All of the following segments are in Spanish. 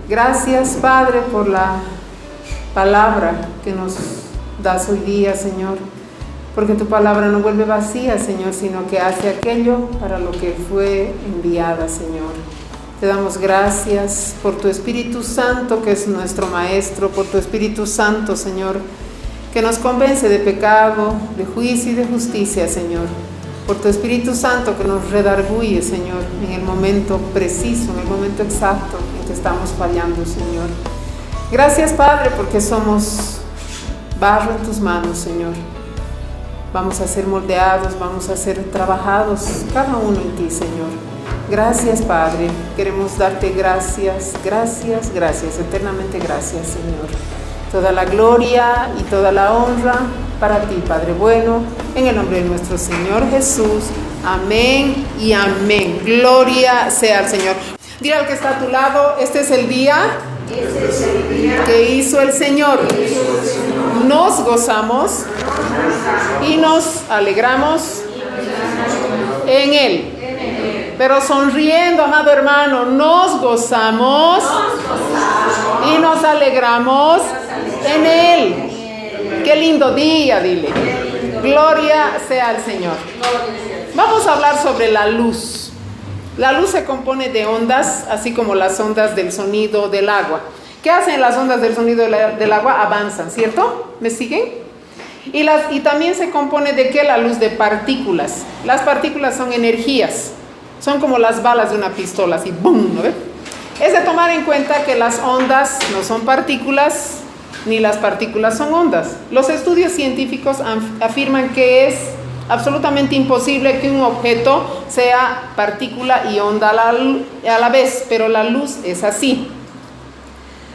Gracias, Padre, por la palabra que nos das hoy día, Señor, porque tu palabra no vuelve vacía, Señor, sino que hace aquello para lo que fue enviada, Señor. Te damos gracias por tu Espíritu Santo, que es nuestro Maestro, por tu Espíritu Santo, Señor, que nos convence de pecado, de juicio y de justicia, Señor. Por tu Espíritu Santo que nos redarguye, Señor, en el momento preciso, en el momento exacto en que estamos fallando, Señor. Gracias, Padre, porque somos barro en tus manos, Señor. Vamos a ser moldeados, vamos a ser trabajados, cada uno en ti, Señor. Gracias, Padre. Queremos darte gracias, gracias, gracias, eternamente gracias, Señor. Toda la gloria y toda la honra para ti, Padre bueno, en el nombre de nuestro Señor Jesús. Amén y amén. Gloria sea al Señor. Dile al que está a tu lado, este es el día que hizo el Señor. Nos gozamos y nos alegramos en Él. Pero sonriendo, amado hermano, nos gozamos y nos alegramos en Él. Qué lindo día, dile. Gloria sea al Señor. Vamos a hablar sobre la luz. La luz se compone de ondas, así como las ondas del sonido del agua. ¿Qué hacen las ondas del sonido del agua? Avanzan, ¿cierto? ¿Me siguen? Y también se compone de ¿qué? La luz de partículas. Las partículas son energías. Son como las balas de una pistola, así, ¡boom! ¿No ve? Es de tomar en cuenta que las ondas no son partículas, ni las partículas son ondas. Los estudios científicos afirman que es absolutamente imposible que un objeto sea partícula y onda a la vez, pero la luz es así.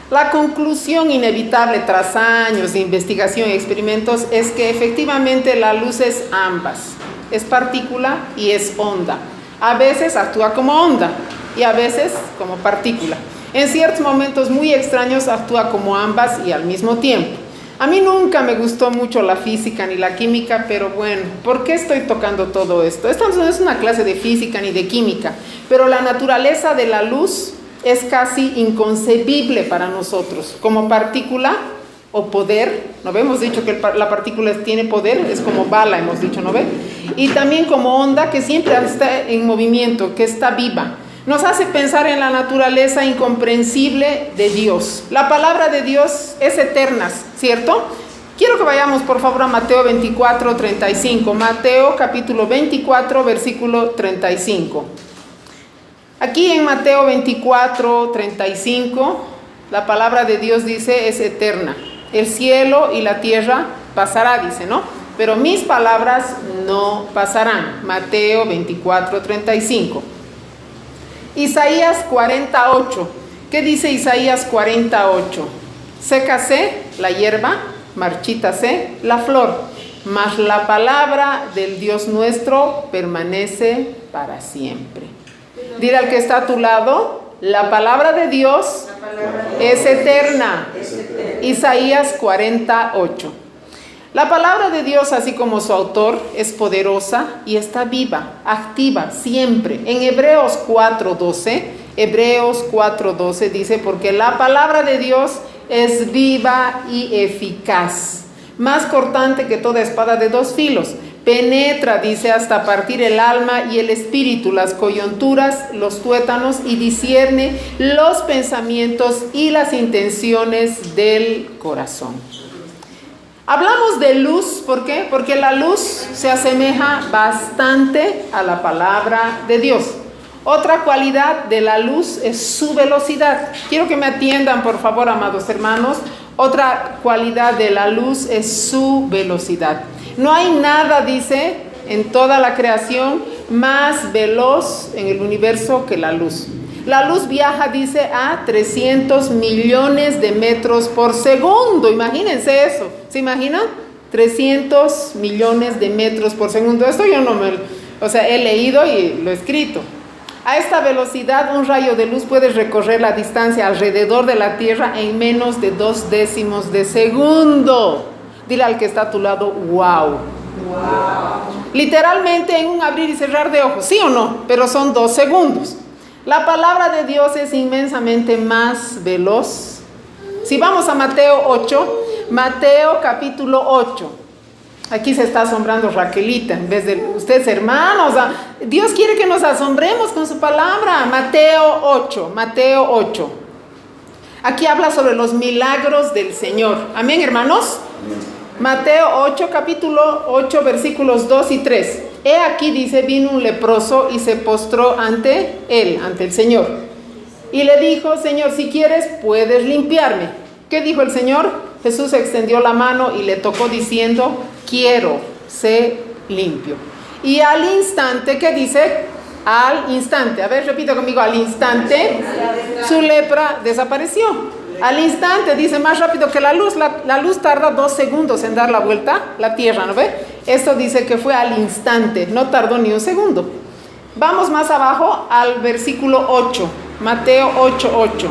La conclusión inevitable tras años de investigación y experimentos es que efectivamente la luz es ambas. Es partícula y es onda. A veces actúa como onda y a veces como partícula. En ciertos momentos muy extraños actúa como ambas y al mismo tiempo. A mí nunca me gustó mucho la física ni la química, pero bueno, ¿por qué estoy tocando todo esto? Esto no es una clase de física ni de química, pero la naturaleza de la luz es casi inconcebible para nosotros. Como partícula o poder, ¿no ve? Hemos dicho que la partícula tiene poder, es como bala, hemos dicho, ¿no ve? Y también como onda que siempre está en movimiento, que está viva. Nos hace pensar en la naturaleza incomprensible de Dios. La palabra de Dios es eterna, ¿cierto? Quiero que vayamos por favor a Mateo 24, 35. Mateo capítulo 24, versículo 35. Aquí en Mateo 24, 35, la palabra de Dios dice es eterna. El cielo y la tierra pasará, dice, ¿no? Pero mis palabras no pasarán. Mateo 24, 35. Isaías 48. ¿Qué dice Isaías 48? Sécase la hierba, marchítase la flor, mas la palabra del Dios nuestro permanece para siempre. Dile al que está a tu lado, la palabra de Dios es eterna. Isaías 48. La palabra de Dios, así como su autor, es poderosa y está viva, activa, siempre. En Hebreos 4:12 dice, porque la palabra de Dios es viva y eficaz, más cortante que toda espada de dos filos. Penetra, dice, hasta partir el alma y el espíritu, las coyunturas, los tuétanos, y discierne los pensamientos y las intenciones del corazón. Hablamos de luz, ¿por qué? Porque la luz se asemeja bastante a la palabra de Dios. Otra cualidad de la luz es su velocidad. Quiero que me atiendan, por favor, amados hermanos. Otra cualidad de la luz es su velocidad. No hay nada, dice, en toda la creación más veloz en el universo que la luz. La luz viaja, dice, a 300 millones de metros por segundo. Imagínense eso. ¿Se imaginan? 300 millones de metros por segundo. Esto yo no he leído y lo he escrito. A esta velocidad, un rayo de luz puede recorrer la distancia alrededor de la Tierra en menos de 2 décimos de segundo. Dile al que está a tu lado, wow. Literalmente en un abrir y cerrar de ojos, ¿sí o no? Pero son 2 segundos. La palabra de Dios es inmensamente más veloz. Si vamos a Mateo 8, Mateo capítulo 8. Aquí se está asombrando Raquelita, en vez de ustedes hermanos. Dios quiere que nos asombremos con su palabra. Mateo 8, Mateo 8. Aquí habla sobre los milagros del Señor. Amén, hermanos. Mateo 8, capítulo 8, versículos 2 y 3. He aquí, dice, vino un leproso y se postró ante él, ante el Señor. Y le dijo, Señor, si quieres, puedes limpiarme. ¿Qué dijo el Señor? Jesús extendió la mano y le tocó diciendo, quiero, sé limpio. Y al instante, ¿qué dice? Al instante, a ver, repita conmigo, al instante, su lepra desapareció. Al instante, dice, más rápido que la luz. La luz tarda 2 segundos en dar la vuelta, la tierra, ¿no ve? Esto dice que fue al instante, no tardó ni un segundo. Vamos más abajo al versículo 8, Mateo 8, 8.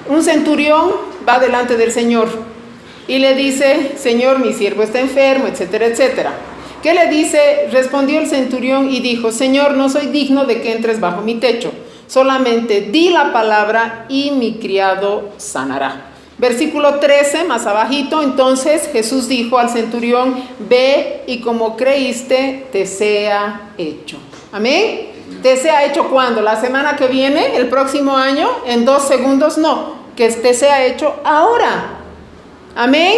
Un centurión va delante del Señor y le dice, Señor, mi siervo está enfermo, etcétera, etcétera. ¿Qué le dice? Respondió el centurión y dijo, Señor, no soy digno de que entres bajo mi techo. Solamente di la palabra y mi criado sanará. Versículo 13, más abajito. Entonces Jesús dijo al centurión, ve y como creíste, te sea hecho. Amén. ¿Te sea hecho cuándo? ¿La semana que viene? ¿El próximo año? ¿En 2 segundos? No. Que te sea hecho ahora. Amén.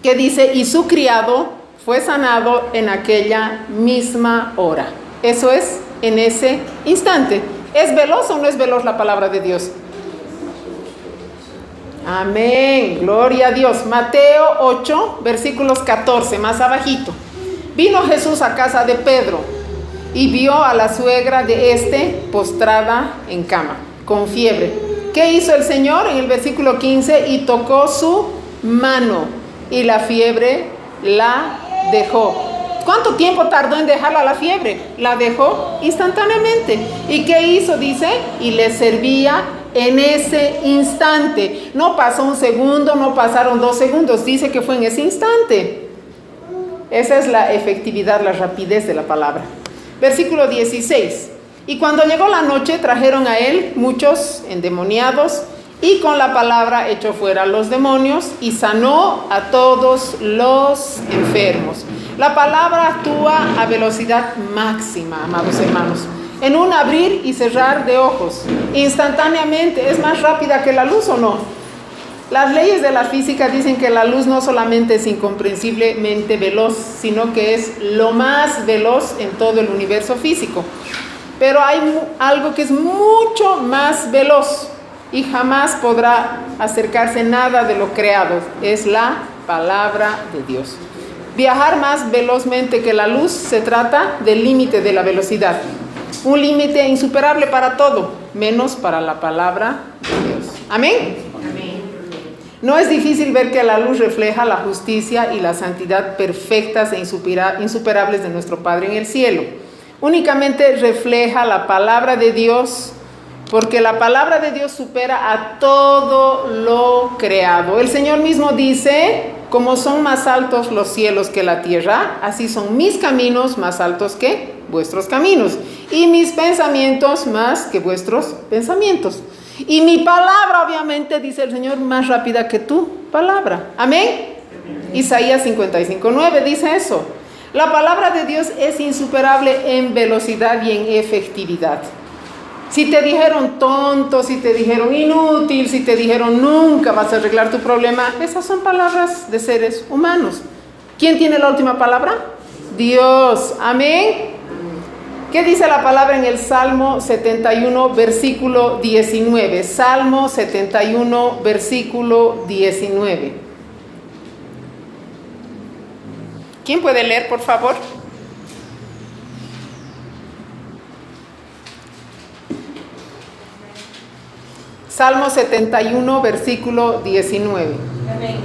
Que dice, y su criado fue sanado en aquella misma hora. Eso es en ese instante. ¿Es veloz o no es veloz la palabra de Dios? Amén, gloria a Dios. Mateo 8, versículos 14, más abajito. Vino Jesús a casa de Pedro y vio a la suegra de este postrada en cama, con fiebre. ¿Qué hizo el Señor? En el versículo 15, y tocó su mano y la fiebre la dejó. ¿Cuánto tiempo tardó en dejarla la fiebre? La dejó instantáneamente. ¿Y qué hizo? Dice, y le servía en ese instante. No pasó un segundo, no pasaron 2 segundos. Dice que fue en ese instante. Esa es la efectividad, la rapidez de la palabra. Versículo 16. Y cuando llegó la noche, trajeron a él muchos endemoniados, y con la palabra echó fuera los demonios y sanó a todos los enfermos. La palabra actúa a velocidad máxima, amados hermanos. En un abrir y cerrar de ojos, instantáneamente. ¿Es más rápida que la luz o no? Las leyes de la física dicen que la luz no solamente es incomprensiblemente veloz, sino que es lo más veloz en todo el universo físico. Pero hay algo que es mucho más veloz y jamás podrá acercarse nada de lo creado. Es la palabra de Dios. Viajar más velozmente que la luz, se trata del límite de la velocidad. Un límite insuperable para todo, menos para la palabra de Dios. Amén. Amén. No es difícil ver que la luz refleja la justicia y la santidad perfectas e insuperables de nuestro Padre en el cielo. Únicamente refleja la palabra de Dios, porque la palabra de Dios supera a todo lo creado. El Señor mismo dice, como son más altos los cielos que la tierra, así son mis caminos más altos que vuestros caminos, y mis pensamientos más que vuestros pensamientos. Y mi palabra, obviamente, dice el Señor, más rápida que tu palabra. Amén. Isaías 55:9 dice eso. La palabra de Dios es insuperable en velocidad y en efectividad. Si te dijeron tonto, si te dijeron inútil, si te dijeron nunca vas a arreglar tu problema, esas son palabras de seres humanos. ¿Quién tiene la última palabra? Dios. Amén. ¿Qué dice la palabra en el Salmo 71, versículo 19? Salmo 71, versículo 19. ¿Quién puede leer, por favor? Salmo 71, versículo 19. Amén.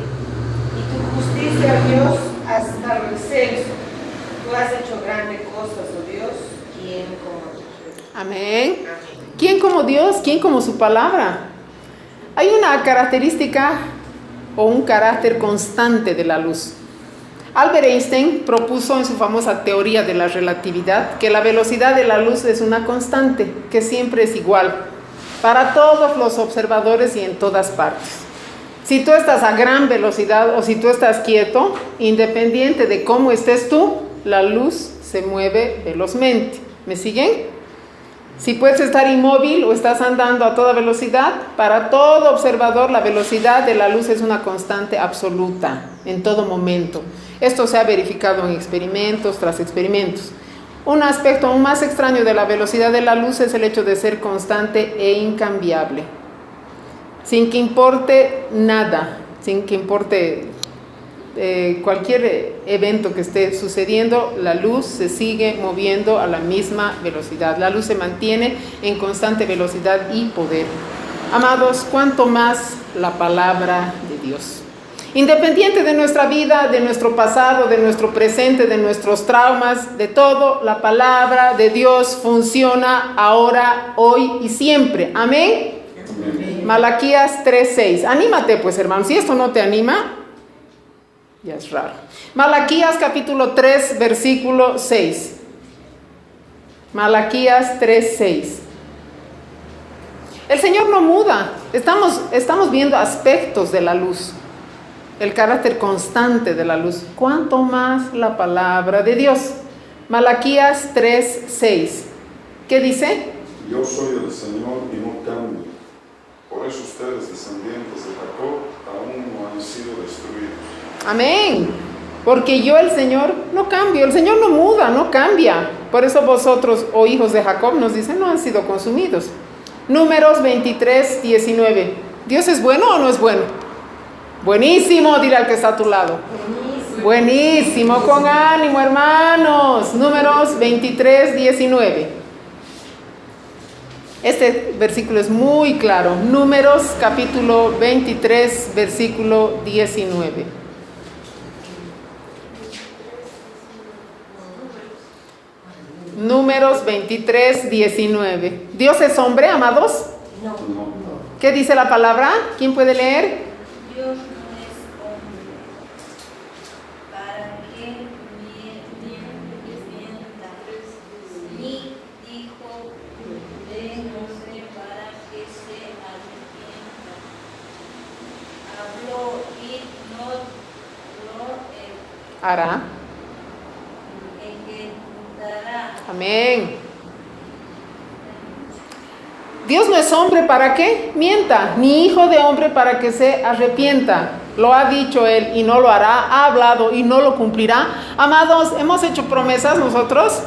Y tu justicia, Dios, hasta el excelso. Tú has hecho grandes cosas, oh Dios. ¿Quién como tú? Amén. ¿Quién como Dios? ¿Quién como su palabra? Hay una característica o un carácter constante de la luz. Albert Einstein propuso en su famosa teoría de la relatividad que la velocidad de la luz es una constante, que siempre es igual para todos los observadores y en todas partes. Si tú estás a gran velocidad o si tú estás quieto, independiente de cómo estés tú, la luz se mueve velozmente. ¿Me siguen? Si puedes estar inmóvil o estás andando a toda velocidad, para todo observador la velocidad de la luz es una constante absoluta en todo momento. Esto se ha verificado en experimentos tras experimentos. Un aspecto aún más extraño de la velocidad de la luz es el hecho de ser constante e incambiable. Sin que importe nada, sin que importe cualquier evento que esté sucediendo, la luz se sigue moviendo a la misma velocidad. La luz se mantiene en constante velocidad y poder. Amados, cuánto más la palabra de Dios. Independiente de nuestra vida, de nuestro pasado, de nuestro presente, de nuestros traumas, de todo, la palabra de Dios funciona ahora, hoy y siempre. Amén. Amén. Malaquías 3:6. Anímate pues, hermano. Si esto no te anima, ya es raro. Malaquías capítulo 3, versículo 6. Malaquías 3:6. El Señor no muda. Estamos viendo aspectos de la luz, el carácter constante de la luz. ¿Cuánto más la palabra de Dios? Malaquías 3:6. ¿Qué dice? Yo soy el Señor y no cambio. Por eso ustedes, descendientes de Jacob, aún no han sido destruidos. Amén. Porque yo, el Señor, no cambio. El Señor no muda, no cambia. Por eso vosotros, oh hijos de Jacob, nos dicen, no han sido consumidos. Números 23:19. ¿Dios es bueno o no es bueno? Buenísimo, dile al que está a tu lado. Buenísimo, con ánimo, hermanos. Números 23:19. Este versículo es muy claro. Números capítulo 23, versículo 19. Números 23:19. ¿Dios es hombre, amados? No. ¿Qué dice la palabra? ¿Quién puede leer? Dios no es hombre, para que mienta, ni hijo de hombre para que se arrepienta. Habló y no lo Hará. ejecutará. Amén. Dios no es hombre para que mienta, ni hijo de hombre para que se arrepienta. Lo ha dicho Él y no lo hará, ha hablado y no lo cumplirá. Amados, ¿hemos hecho promesas nosotros?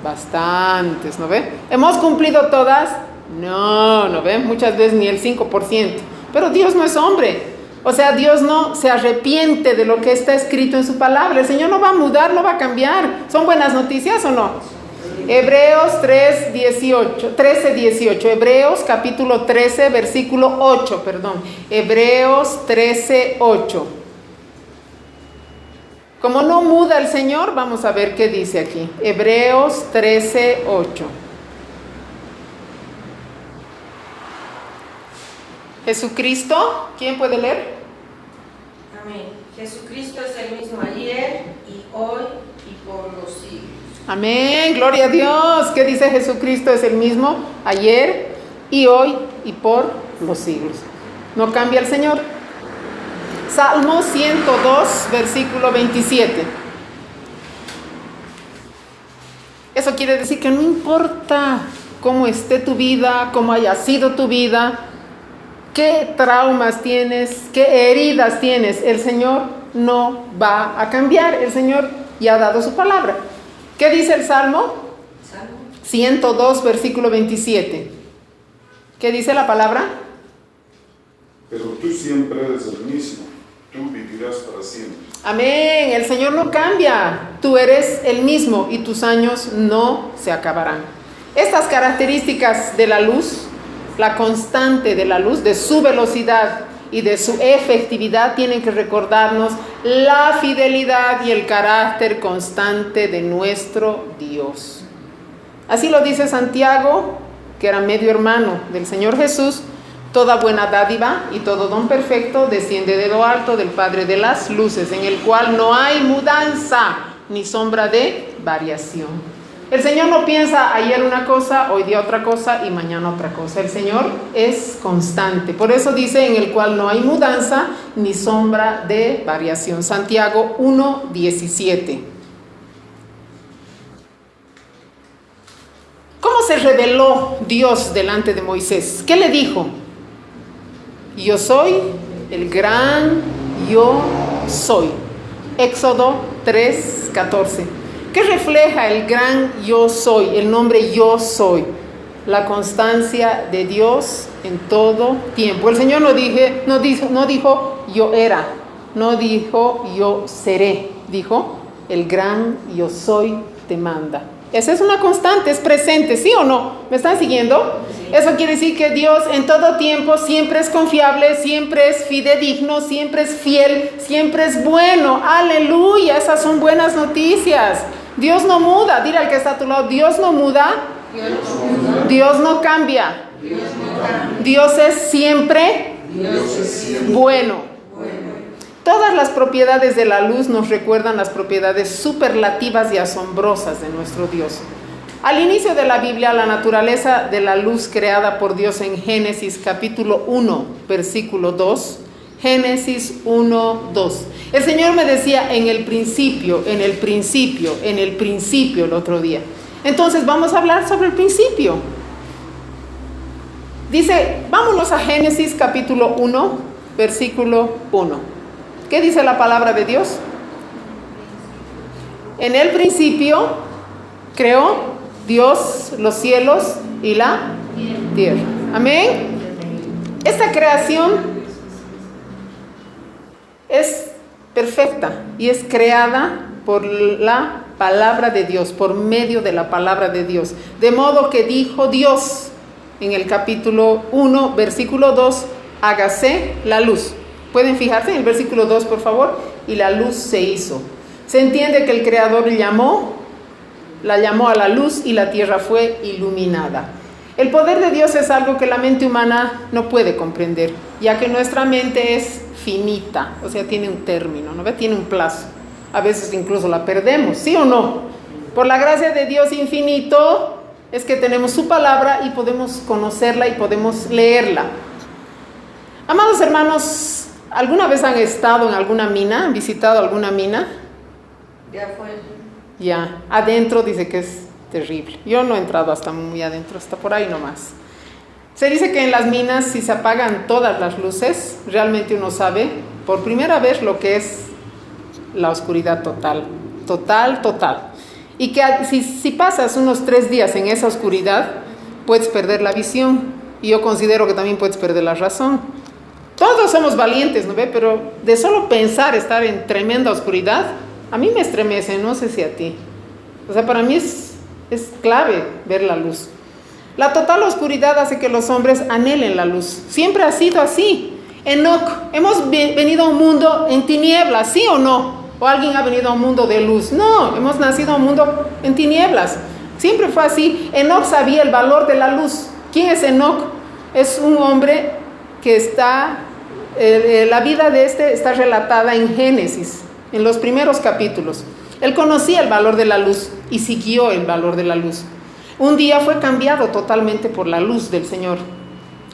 Bastantes, ¿no ve? ¿Hemos cumplido todas? No, ¿no ve? Muchas veces ni el 5%. Pero Dios no es hombre. O sea, Dios no se arrepiente de lo que está escrito en su palabra. El Señor no va a mudar, no va a cambiar. ¿Son buenas noticias o no? Hebreos 13:18. Hebreos capítulo 13, versículo 8, perdón. Hebreos 13:8. Como no muda el Señor, vamos a ver qué dice aquí. Hebreos 13:8. Jesucristo, ¿quién puede leer? Amén. Jesucristo es el mismo ayer y hoy y por los siglos. Amén, gloria a Dios. ¿Qué dice Jesucristo? Es el mismo ayer y hoy y por los siglos. No cambia el Señor. Salmo 102, versículo 27. Eso quiere decir que no importa cómo esté tu vida, cómo haya sido tu vida, qué traumas tienes, qué heridas tienes, el Señor no va a cambiar. El Señor ya ha dado su palabra. ¿Qué dice el Salmo? 102, versículo 27. ¿Qué dice la palabra? Pero tú siempre eres el mismo, tú vivirás para siempre. Amén, el Señor no cambia. Tú eres el mismo y tus años no se acabarán. Estas características de la luz, la constante de la luz, de su velocidad y de su efectividad, tienen que recordarnos la fidelidad y el carácter constante de nuestro Dios. Así lo dice Santiago, que era medio hermano del Señor Jesús, Toda buena dádiva y todo don perfecto desciende de lo alto del Padre de las luces, en el cual no hay mudanza ni sombra de variación. El Señor no piensa ayer una cosa, hoy día otra cosa y mañana otra cosa. El Señor es constante. Por eso dice en el cual no hay mudanza ni sombra de variación. Santiago 1:17. ¿Cómo se reveló Dios delante de Moisés? ¿Qué le dijo? Yo soy el gran yo soy. Éxodo 3:14. ¿Qué refleja el gran yo soy? El nombre yo soy. La constancia de Dios en todo tiempo. El Señor no dijo yo era, no dijo yo seré. Dijo el gran yo soy te manda. Esa es una constante, es presente, ¿sí o no? ¿Me están siguiendo? Eso quiere decir que Dios en todo tiempo siempre es confiable, siempre es fidedigno, siempre es fiel, siempre es bueno. ¡Aleluya! Esas son buenas noticias. Dios no muda. Dile al que está a tu lado, Dios no muda. Dios no cambia. Dios es siempre bueno. Todas las propiedades de la luz nos recuerdan las propiedades superlativas y asombrosas de nuestro Dios. Al inicio de la Biblia, la naturaleza de la luz creada por Dios en Génesis capítulo 1, versículo 2. Génesis 1, 2. El Señor me decía en el principio el otro día. Entonces vamos a hablar sobre el principio. Dice, vámonos a Génesis capítulo 1, versículo 1. ¿Qué dice la palabra de Dios? En el principio creó Dios los cielos y la tierra. Amén. Esta creación es perfecta y es creada por la palabra de Dios, por medio de la palabra de Dios. De modo que dijo Dios en el capítulo 1, versículo 2, hágase la luz. Pueden fijarse en el versículo 2, por favor. Y la luz se hizo. Se entiende que el Creador la llamó a la luz y la tierra fue iluminada. El poder de Dios es algo que la mente humana no puede comprender, ya que nuestra mente es finita, o sea, tiene un término, ¿no ve? Tiene un plazo. A veces incluso la perdemos, ¿sí o no? Por la gracia de Dios infinito es que tenemos su palabra y podemos conocerla y podemos leerla. Amados hermanos, ¿alguna vez han estado en alguna mina? ¿Han visitado alguna mina? Ya fue. Ya, adentro dice que es terrible. Yo no he entrado hasta muy adentro, hasta por ahí nomás. Se dice que en las minas, si se apagan todas las luces, realmente uno sabe por primera vez lo que es la oscuridad total. Y que si pasas unos 3 días en esa oscuridad, puedes perder la visión. Y yo considero que también puedes perder la razón. Todos somos valientes, ¿no ve? Pero de solo pensar estar en tremenda oscuridad, a mí me estremece, no sé si a ti. O sea, para mí es clave ver la luz. La total oscuridad hace que los hombres anhelen la luz. Siempre ha sido así. Enoc, hemos venido a un mundo en tinieblas, ¿sí o no? ¿O alguien ha venido a un mundo de luz? No, hemos nacido a un mundo en tinieblas. Siempre fue así. Enoc sabía el valor de la luz. ¿Quién es Enoc? Es un hombre que la vida de está relatada en Génesis, en los primeros capítulos. Él conocía el valor de la luz y siguió el valor de la luz. Un día fue cambiado totalmente por la luz del Señor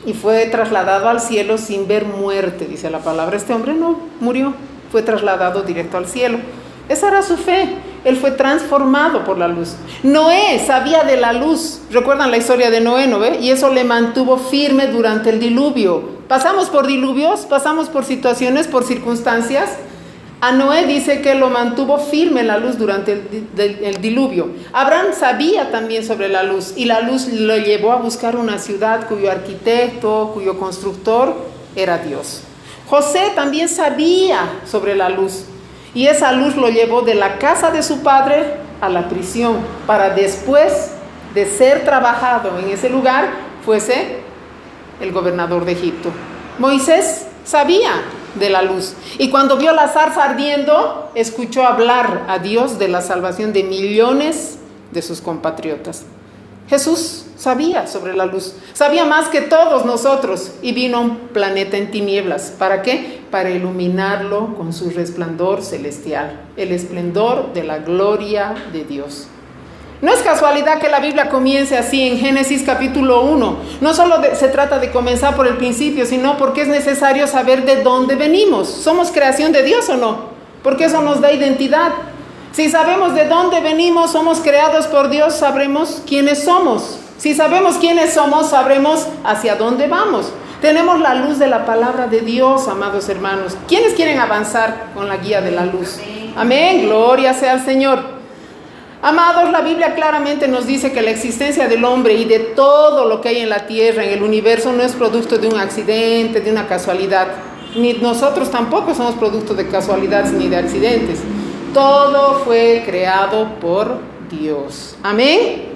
y fue trasladado al cielo sin ver muerte, dice la palabra. Este hombre no murió, fue trasladado directo al cielo. Esa era su fe. Él fue transformado por la luz. Noé sabía de la luz. ¿Recuerdan la historia de Noé, no ve? Y eso le mantuvo firme durante el diluvio. Pasamos por diluvios, pasamos por situaciones, por circunstancias. A Noé dice que lo mantuvo firme la luz durante el diluvio. Abraham sabía también sobre la luz y la luz lo llevó a buscar una ciudad cuyo arquitecto, cuyo constructor era Dios. José también sabía sobre la luz y esa luz lo llevó de la casa de su padre a la prisión para después de ser trabajado en ese lugar fuese el gobernador de Egipto. Moisés sabía de la luz y cuando vio la zarza ardiendo escuchó hablar a Dios de la salvación de millones de sus compatriotas. Jesús sabía sobre la luz, sabía más que todos nosotros, y vino a un planeta en tinieblas. ¿Para qué? Para iluminarlo con su resplandor celestial, el esplendor de la gloria de Dios. No es casualidad que la Biblia comience así en Génesis capítulo 1. No solo se trata de comenzar por el principio, sino porque es necesario saber de dónde venimos. ¿Somos creación de Dios o no? Porque eso nos da identidad. Si sabemos de dónde venimos, somos creados por Dios, sabremos quiénes somos. Si sabemos quiénes somos, sabremos hacia dónde vamos. Tenemos la luz de la palabra de Dios, amados hermanos. ¿Quiénes quieren avanzar con la guía de la luz? Amén, gloria sea al Señor. Amados, la Biblia claramente nos dice que la existencia del hombre y de todo lo que hay en la tierra, en el universo, no es producto de un accidente, de una casualidad. Ni nosotros tampoco somos producto de casualidades ni de accidentes. Todo fue creado por Dios. Amén.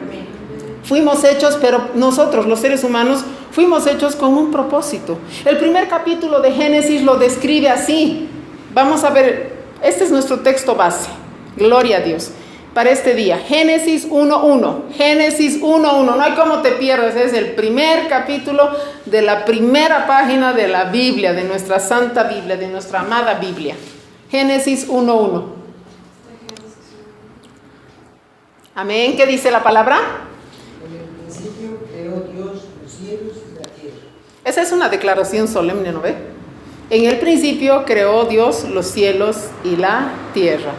Fuimos hechos, pero nosotros, los seres humanos, fuimos hechos con un propósito. El primer capítulo de Génesis lo describe así. Vamos a ver, este es nuestro texto base. Gloria a Dios. Para este día, Génesis 1:1. Génesis 1:1. No hay cómo te pierdas. Es el primer capítulo de la primera página de la Biblia, de nuestra Santa Biblia, de nuestra amada Biblia. Génesis 1:1. Amén. ¿Qué dice la palabra? En el principio creó Dios los cielos y la tierra. Esa es una declaración solemne, ¿no ve? En el principio creó Dios los cielos y la tierra.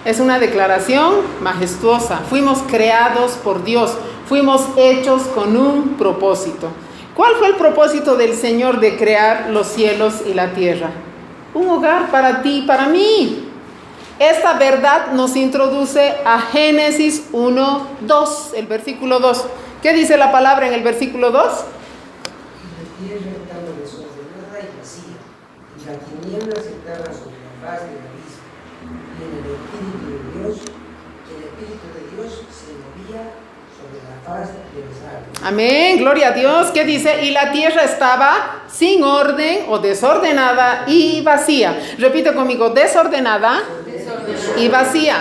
Es una declaración majestuosa. Fuimos creados por Dios. Fuimos hechos con un propósito. ¿Cuál fue el propósito del Señor de crear los cielos y la tierra? Un hogar para ti y para mí. Esta verdad nos introduce a Génesis 1:2, el versículo 2. ¿Qué dice la palabra en el versículo 2? Y la tierra estaba desordenada y vacía, y las tinieblas estaban sobre la faz del abismo, y en el Espíritu de Dios se movía sobre la faz de las aguas. Amén, gloria a Dios. ¿Qué dice? Y la tierra estaba sin orden o desordenada y vacía. Repite conmigo, desordenada y vacía.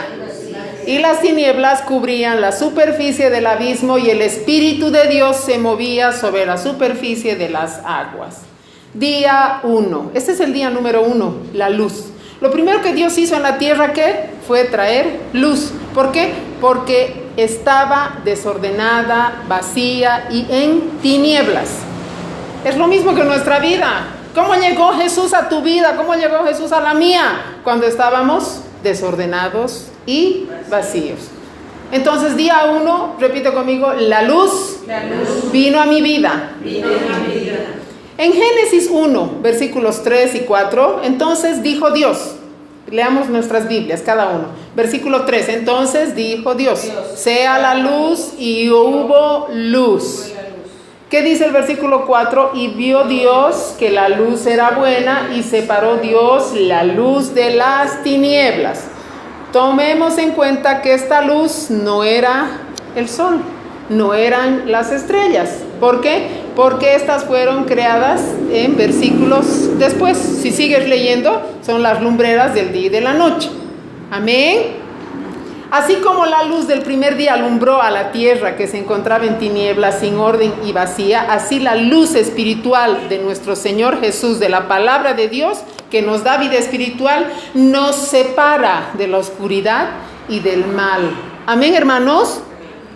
Y las tinieblas cubrían la superficie del abismo y el Espíritu de Dios se movía sobre la superficie de las aguas. Día 1. Este es el día número 1, la luz. Lo primero que Dios hizo en la tierra, ¿qué? Fue traer luz. ¿Por qué? Porque estaba desordenada, vacía y en tinieblas. Es lo mismo que nuestra vida. ¿Cómo llegó Jesús a tu vida? ¿Cómo llegó Jesús a la mía? Cuando estábamos desordenados y vacíos. Entonces, día 1, repite conmigo, la luz vino a mi vida. En Génesis 1, versículos 3 y 4, entonces dijo Dios, leamos nuestras Biblias, cada uno. Versículo 3, entonces dijo Dios, sea la luz y hubo luz. ¿Qué dice el versículo 4? Y vio Dios que la luz era buena y separó Dios la luz de las tinieblas. Tomemos en cuenta que esta luz no era el sol, no eran las estrellas. ¿Por qué? Porque estas fueron creadas en versículos después. Si sigues leyendo, son las lumbreras del día y de la noche. Amén. Así como la luz del primer día alumbró a la tierra que se encontraba en tinieblas, sin orden y vacía, así la luz espiritual de nuestro Señor Jesús, de la palabra de Dios, que nos da vida espiritual, nos separa de la oscuridad y del mal. Amén, hermanos.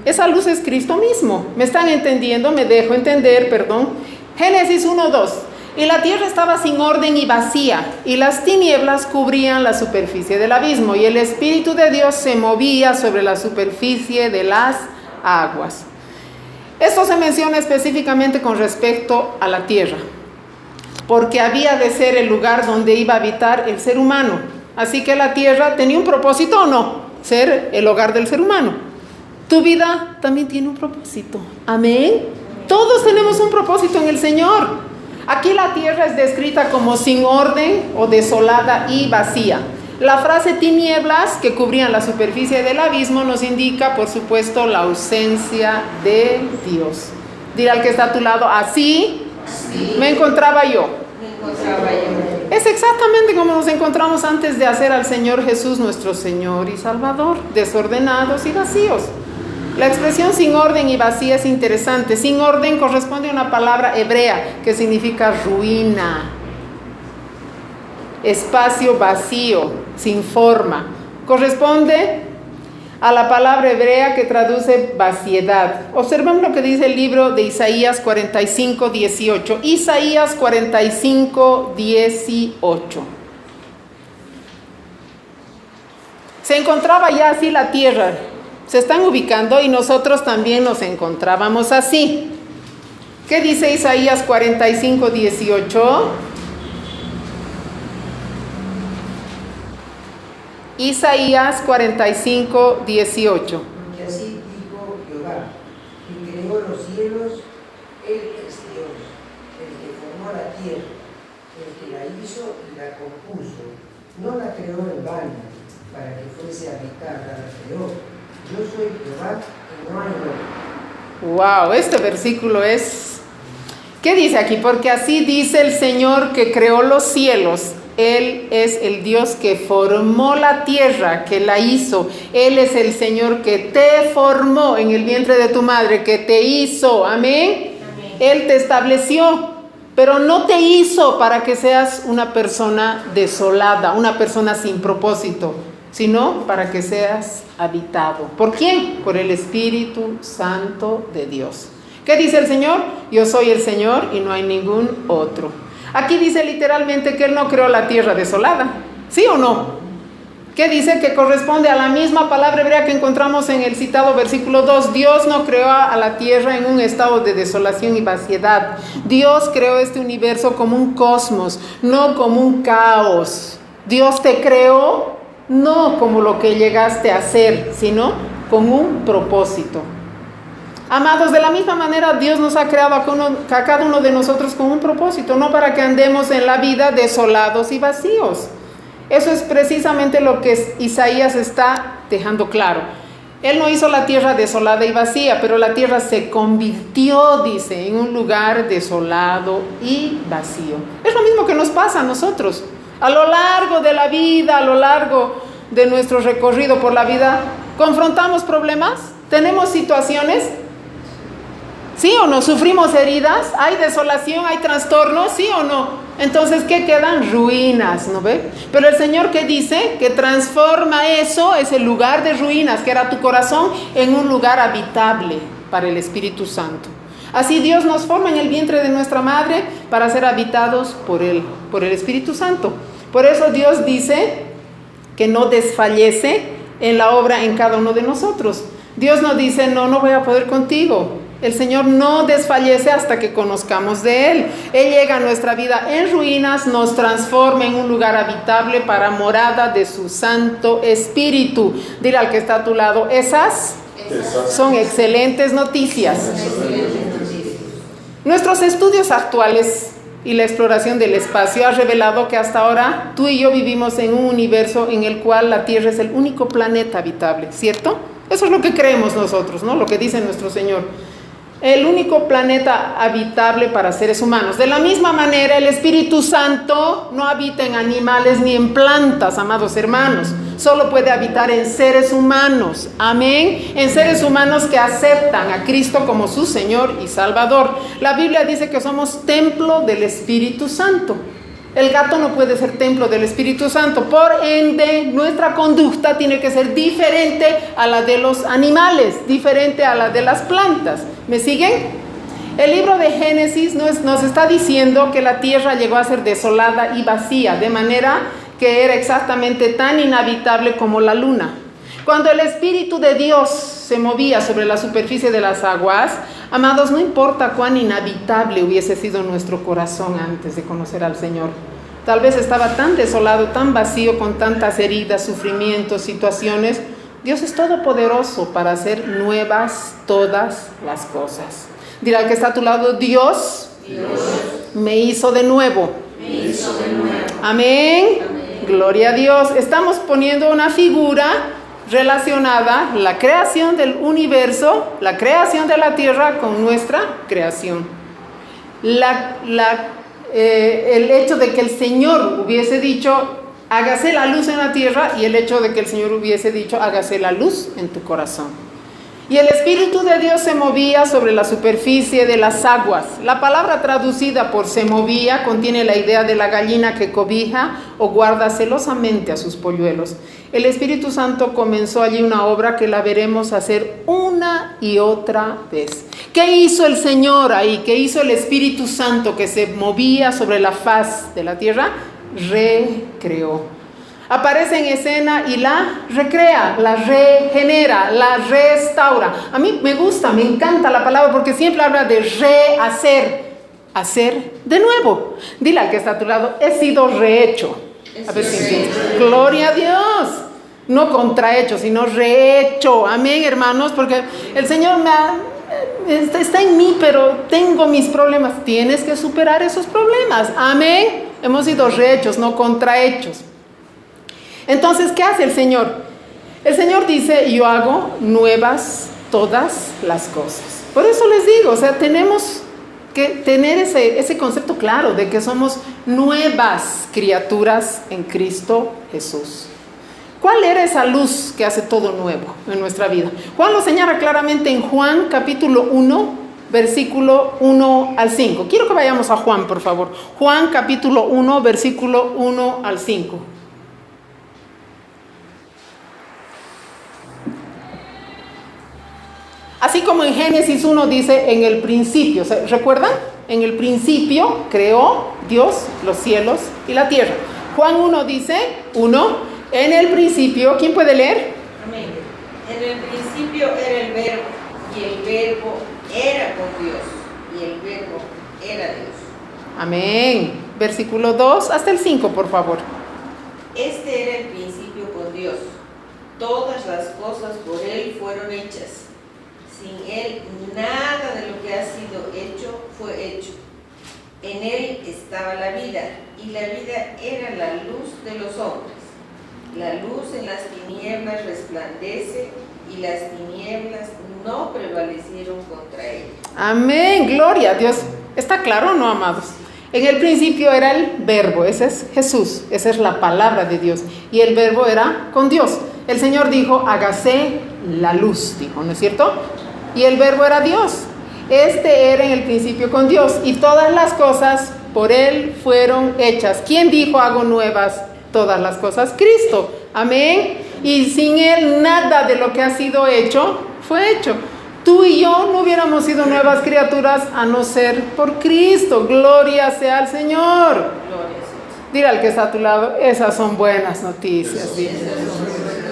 Esa luz es Cristo mismo. ¿Me están entendiendo? Me dejo entender, perdón. Génesis 1:2. Y la tierra estaba sin orden y vacía, y las tinieblas cubrían la superficie del abismo, y el Espíritu de Dios se movía sobre la superficie de las aguas. Esto se menciona específicamente con respecto a la tierra, porque había de ser el lugar donde iba a habitar el ser humano. Así que la tierra tenía un propósito, ¿o no? Ser el hogar del ser humano. Tu vida también tiene un propósito. Amén. Todos tenemos un propósito en el Señor. Aquí la tierra es descrita como sin orden o desolada y vacía. La frase tinieblas que cubrían la superficie del abismo nos indica, por supuesto, la ausencia de Dios. Dile al que está a tu lado, así me encontraba yo. Es exactamente como nos encontramos antes de hacer al Señor Jesús nuestro Señor y Salvador, desordenados y vacíos. La expresión sin orden y vacía es interesante. Sin orden corresponde a una palabra hebrea que significa ruina, espacio vacío, sin forma. Corresponde a la palabra hebrea que traduce vaciedad. Observemos lo que dice el libro de Isaías 45, 18. Isaías 45, 18. Se encontraba ya así la tierra. Se están ubicando y nosotros también nos encontrábamos así. ¿Qué dice Isaías 45, 18? Isaías 45, 18. Porque así dijo Jehová, que creó los cielos, Él es Dios, el que formó la tierra, el que la hizo y la compuso. No la creó en vano, para que fuese habitada, la creó. Yo soy Jehová y no hay otro. Wow, este versículo es... ¿Qué dice aquí? Porque así dice el Señor que creó los cielos. Él es el Dios que formó la tierra, que la hizo. Él es el Señor que te formó en el vientre de tu madre, que te hizo. Amén. Amén. Él te estableció, pero no te hizo para que seas una persona desolada, una persona sin propósito, sino para que seas habitado. ¿Por quién? Por el Espíritu Santo de Dios. ¿Qué dice el Señor? Yo soy el Señor y no hay ningún otro. Aquí dice literalmente que Él no creó la tierra desolada. ¿Sí o no? ¿Qué dice? Que corresponde a la misma palabra hebrea que encontramos en el citado versículo 2. Dios no creó a la tierra en un estado de desolación y vaciedad. Dios creó este universo como un cosmos, no como un caos. Dios te creó no como lo que llegaste a ser, sino con un propósito. Amados, de la misma manera Dios nos ha creado a cada uno de nosotros con un propósito, no para que andemos en la vida desolados y vacíos. Eso es precisamente lo que Isaías está dejando claro. Él no hizo la tierra desolada y vacía, pero la tierra se convirtió, dice, en un lugar desolado y vacío. Es lo mismo que nos pasa a nosotros. A lo largo de la vida, a lo largo de nuestro recorrido por la vida, confrontamos problemas, tenemos situaciones. ¿Sí o no? ¿Sufrimos heridas? ¿Hay desolación? ¿Hay trastornos? ¿Sí o no? Entonces, ¿qué quedan? Ruinas, ¿no ve? Pero el Señor, ¿qué dice? Que transforma eso, ese lugar de ruinas que era tu corazón, en un lugar habitable para el Espíritu Santo. Así Dios nos forma en el vientre de nuestra madre para ser habitados por Él, por el Espíritu Santo. Por eso Dios dice que no desfallece en la obra en cada uno de nosotros. Dios no dice, no voy a poder contigo. El Señor no desfallece hasta que conozcamos de Él. Él llega a nuestra vida en ruinas, nos transforma en un lugar habitable para morada de su Santo Espíritu. Dile al que está a tu lado, esas son excelentes noticias. Nuestros estudios actuales y la exploración del espacio ha revelado que hasta ahora tú y yo vivimos en un universo en el cual la Tierra es el único planeta habitable, ¿cierto? Eso es lo que creemos nosotros, ¿no? Lo que dice nuestro Señor. El único planeta habitable para seres humanos. De la misma manera, el Espíritu Santo no habita en animales ni en plantas, amados hermanos. Solo puede habitar en seres humanos. Amén. En seres humanos que aceptan a Cristo como su Señor y Salvador. La Biblia dice que somos templo del Espíritu Santo. El gato no puede ser templo del Espíritu Santo. Por ende, nuestra conducta tiene que ser diferente a la de los animales, diferente a la de las plantas. ¿Me siguen? El libro de Génesis nos está diciendo que la tierra llegó a ser desolada y vacía, de manera que era exactamente tan inhabitable como la luna. Cuando el Espíritu de Dios se movía sobre la superficie de las aguas, amados, no importa cuán inhabitable hubiese sido nuestro corazón antes de conocer al Señor. Tal vez estaba tan desolado, tan vacío, con tantas heridas, sufrimientos, situaciones. Dios es todopoderoso para hacer nuevas todas las cosas. Dirá al que está a tu lado, Dios me hizo de nuevo. Amén. Gloria a Dios. Estamos poniendo una figura relacionada, la creación del universo, la creación de la tierra con nuestra creación. El hecho de que el Señor hubiese dicho, hágase la luz en la tierra, y el hecho de que el Señor hubiese dicho, hágase la luz en tu corazón. Y el Espíritu de Dios se movía sobre la superficie de las aguas. La palabra traducida por se movía contiene la idea de la gallina que cobija o guarda celosamente a sus polluelos. El Espíritu Santo comenzó allí una obra que la veremos hacer una y otra vez. ¿Qué hizo el Señor ahí? ¿Qué hizo el Espíritu Santo que se movía sobre la faz de la tierra? Recreó. Aparece en escena y la recrea, la regenera, la restaura. A mí me gusta, me encanta la palabra porque siempre habla de rehacer, hacer de nuevo. Dile al que está a tu lado, he sido rehecho. A ver si entiendes. Gloria a Dios. No contrahecho, sino rehecho. Amén, hermanos, porque el Señor está en mí, pero tengo mis problemas. Tienes que superar esos problemas. Amén. Hemos sido rehechos, no contrahechos. Entonces, ¿qué hace el Señor? El Señor dice, yo hago nuevas todas las cosas. Por eso les digo, o sea, tenemos que tener ese concepto claro de que somos nuevas criaturas en Cristo Jesús. ¿Cuál era esa luz que hace todo nuevo en nuestra vida? Juan lo señala claramente en Juan capítulo 1, versículo 1 al 5. Quiero que vayamos a Juan, por favor. Juan capítulo 1, versículo 1 al 5. Así como en Génesis 1 dice, en el principio, ¿recuerdan? En el principio creó Dios los cielos y la tierra. Juan 1 dice, 1, en el principio, ¿quién puede leer? Amén. En el principio era el verbo, y el verbo era con Dios, y el verbo era Dios. Amén. Versículo 2 hasta el 5, por favor. Este era el principio con Dios. Todas las cosas por Él fueron hechas. Sin Él, nada de lo que ha sido hecho fue hecho. En Él estaba la vida, y la vida era la luz de los hombres. La luz en las tinieblas resplandece, y las tinieblas no prevalecieron contra ella. Amén, gloria a Dios. ¿Está claro o no, amados? En el principio era el verbo, ese es Jesús, esa es la palabra de Dios. Y el verbo era con Dios. El Señor dijo, hágase la luz, dijo, ¿no es cierto? Y el verbo era Dios. Este era en el principio con Dios. Y todas las cosas por Él fueron hechas. ¿Quién dijo hago nuevas todas las cosas? Cristo. Amén. Y sin Él nada de lo que ha sido hecho fue hecho. Tú y yo no hubiéramos sido nuevas criaturas a no ser por Cristo. Gloria sea al Señor. Gloria a Dios. Dile al que está a tu lado, esas son buenas noticias. ¿Sí?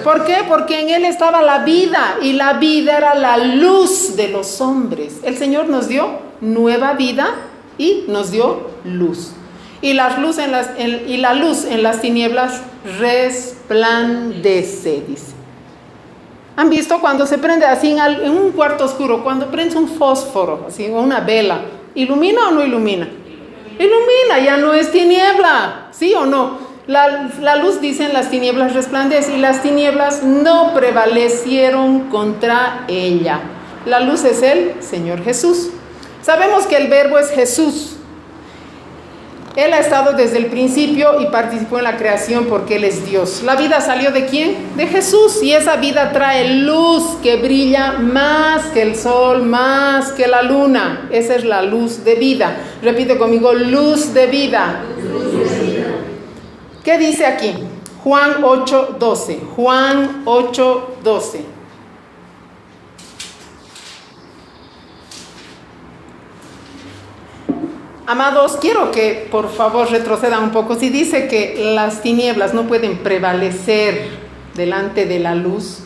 ¿Por qué? Porque en Él estaba la vida, y la vida era la luz de los hombres. El Señor nos dio nueva vida y nos dio luz. Y la luz en las tinieblas resplandece, dice. ¿Han visto cuando se prende así en un cuarto oscuro, cuando prendes un fósforo, así, o una vela, ¿ilumina o no ilumina? Ilumina, ya no es tiniebla, ¿sí o no? La luz, dicen, las tinieblas resplandece, y las tinieblas no prevalecieron contra ella. La luz es el Señor Jesús. Sabemos que el verbo es Jesús. Él ha estado desde el principio y participó en la creación porque Él es Dios. ¿La vida salió de quién? De Jesús. Y esa vida trae luz que brilla más que el sol, más que la luna. Esa es la luz de vida. Repite conmigo, luz de vida. Luz de vida. ¿Qué dice aquí? Juan 8:12. Juan 8:12. Amados, quiero que por favor retrocedan un poco. Si dice que las tinieblas no pueden prevalecer delante de la luz,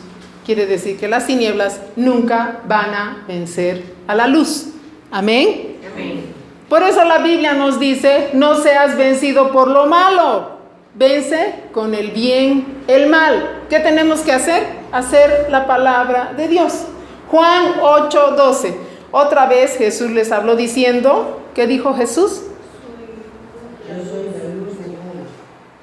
quiere decir que las tinieblas nunca van a vencer a la luz. Amén. Amén. Por eso la Biblia nos dice, no seas vencido por lo malo, vence con el bien el mal. ¿Qué tenemos que hacer? Hacer la palabra de Dios. Juan 8:12. Otra vez Jesús les habló diciendo, ¿qué dijo Jesús? Yo soy la luz del mundo.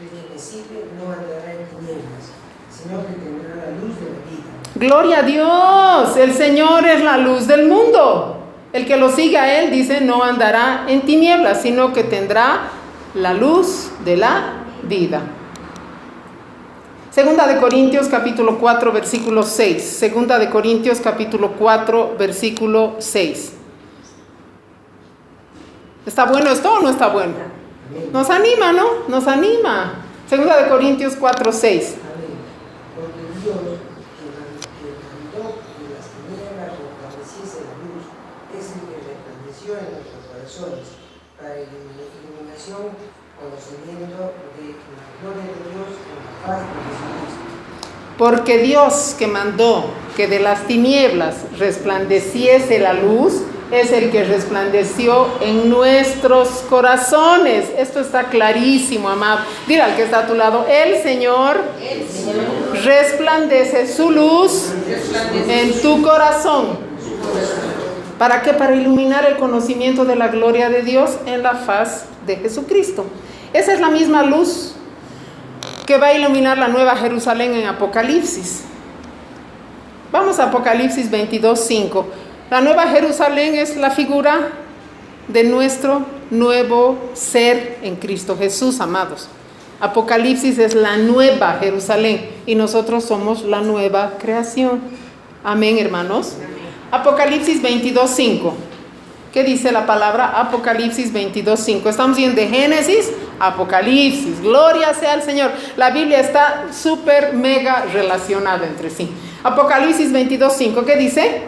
El que me sigue no andará en tinieblas, sino que tendrá la luz de la vida. Gloria a Dios, el Señor es la luz del mundo. El que lo siga a Él, dice, no andará en tinieblas, sino que tendrá la luz de la vida. Segunda de Corintios capítulo 4 versículo 6. Segunda de Corintios capítulo 4 versículo 6. ¿Está bueno esto o no está bueno? Nos anima, ¿no? Nos anima. Segunda de Corintios 4, 6. Amén. Porque Dios, que mandó que las tinieblas resplandeciese la luz, es el que resplandeció en nuestros corazones para iluminación, conocimiento de la gloria de Dios en la faz de Jesucristo. Porque Dios, que mandó que de las tinieblas resplandeciese la luz, es el que resplandeció en nuestros corazones. Esto está clarísimo, amado. Dile al que está a tu lado, el Señor resplandece su luz en tu corazón. ¿Para qué? Para iluminar el conocimiento de la gloria de Dios en la faz de Jesucristo. Esa es la misma luz que va a iluminar la nueva Jerusalén en Apocalipsis. Vamos a Apocalipsis 22:5. La nueva Jerusalén es la figura de nuestro nuevo ser en Cristo Jesús, amados. Apocalipsis es la nueva Jerusalén y nosotros somos la nueva creación. Amén, hermanos. Apocalipsis 22:5. ¿Qué dice la palabra? Apocalipsis 22:5. Estamos yendo de Génesis a Apocalipsis. Gloria sea al Señor. La Biblia está súper mega relacionada entre sí. Apocalipsis 22:5. ¿Qué dice?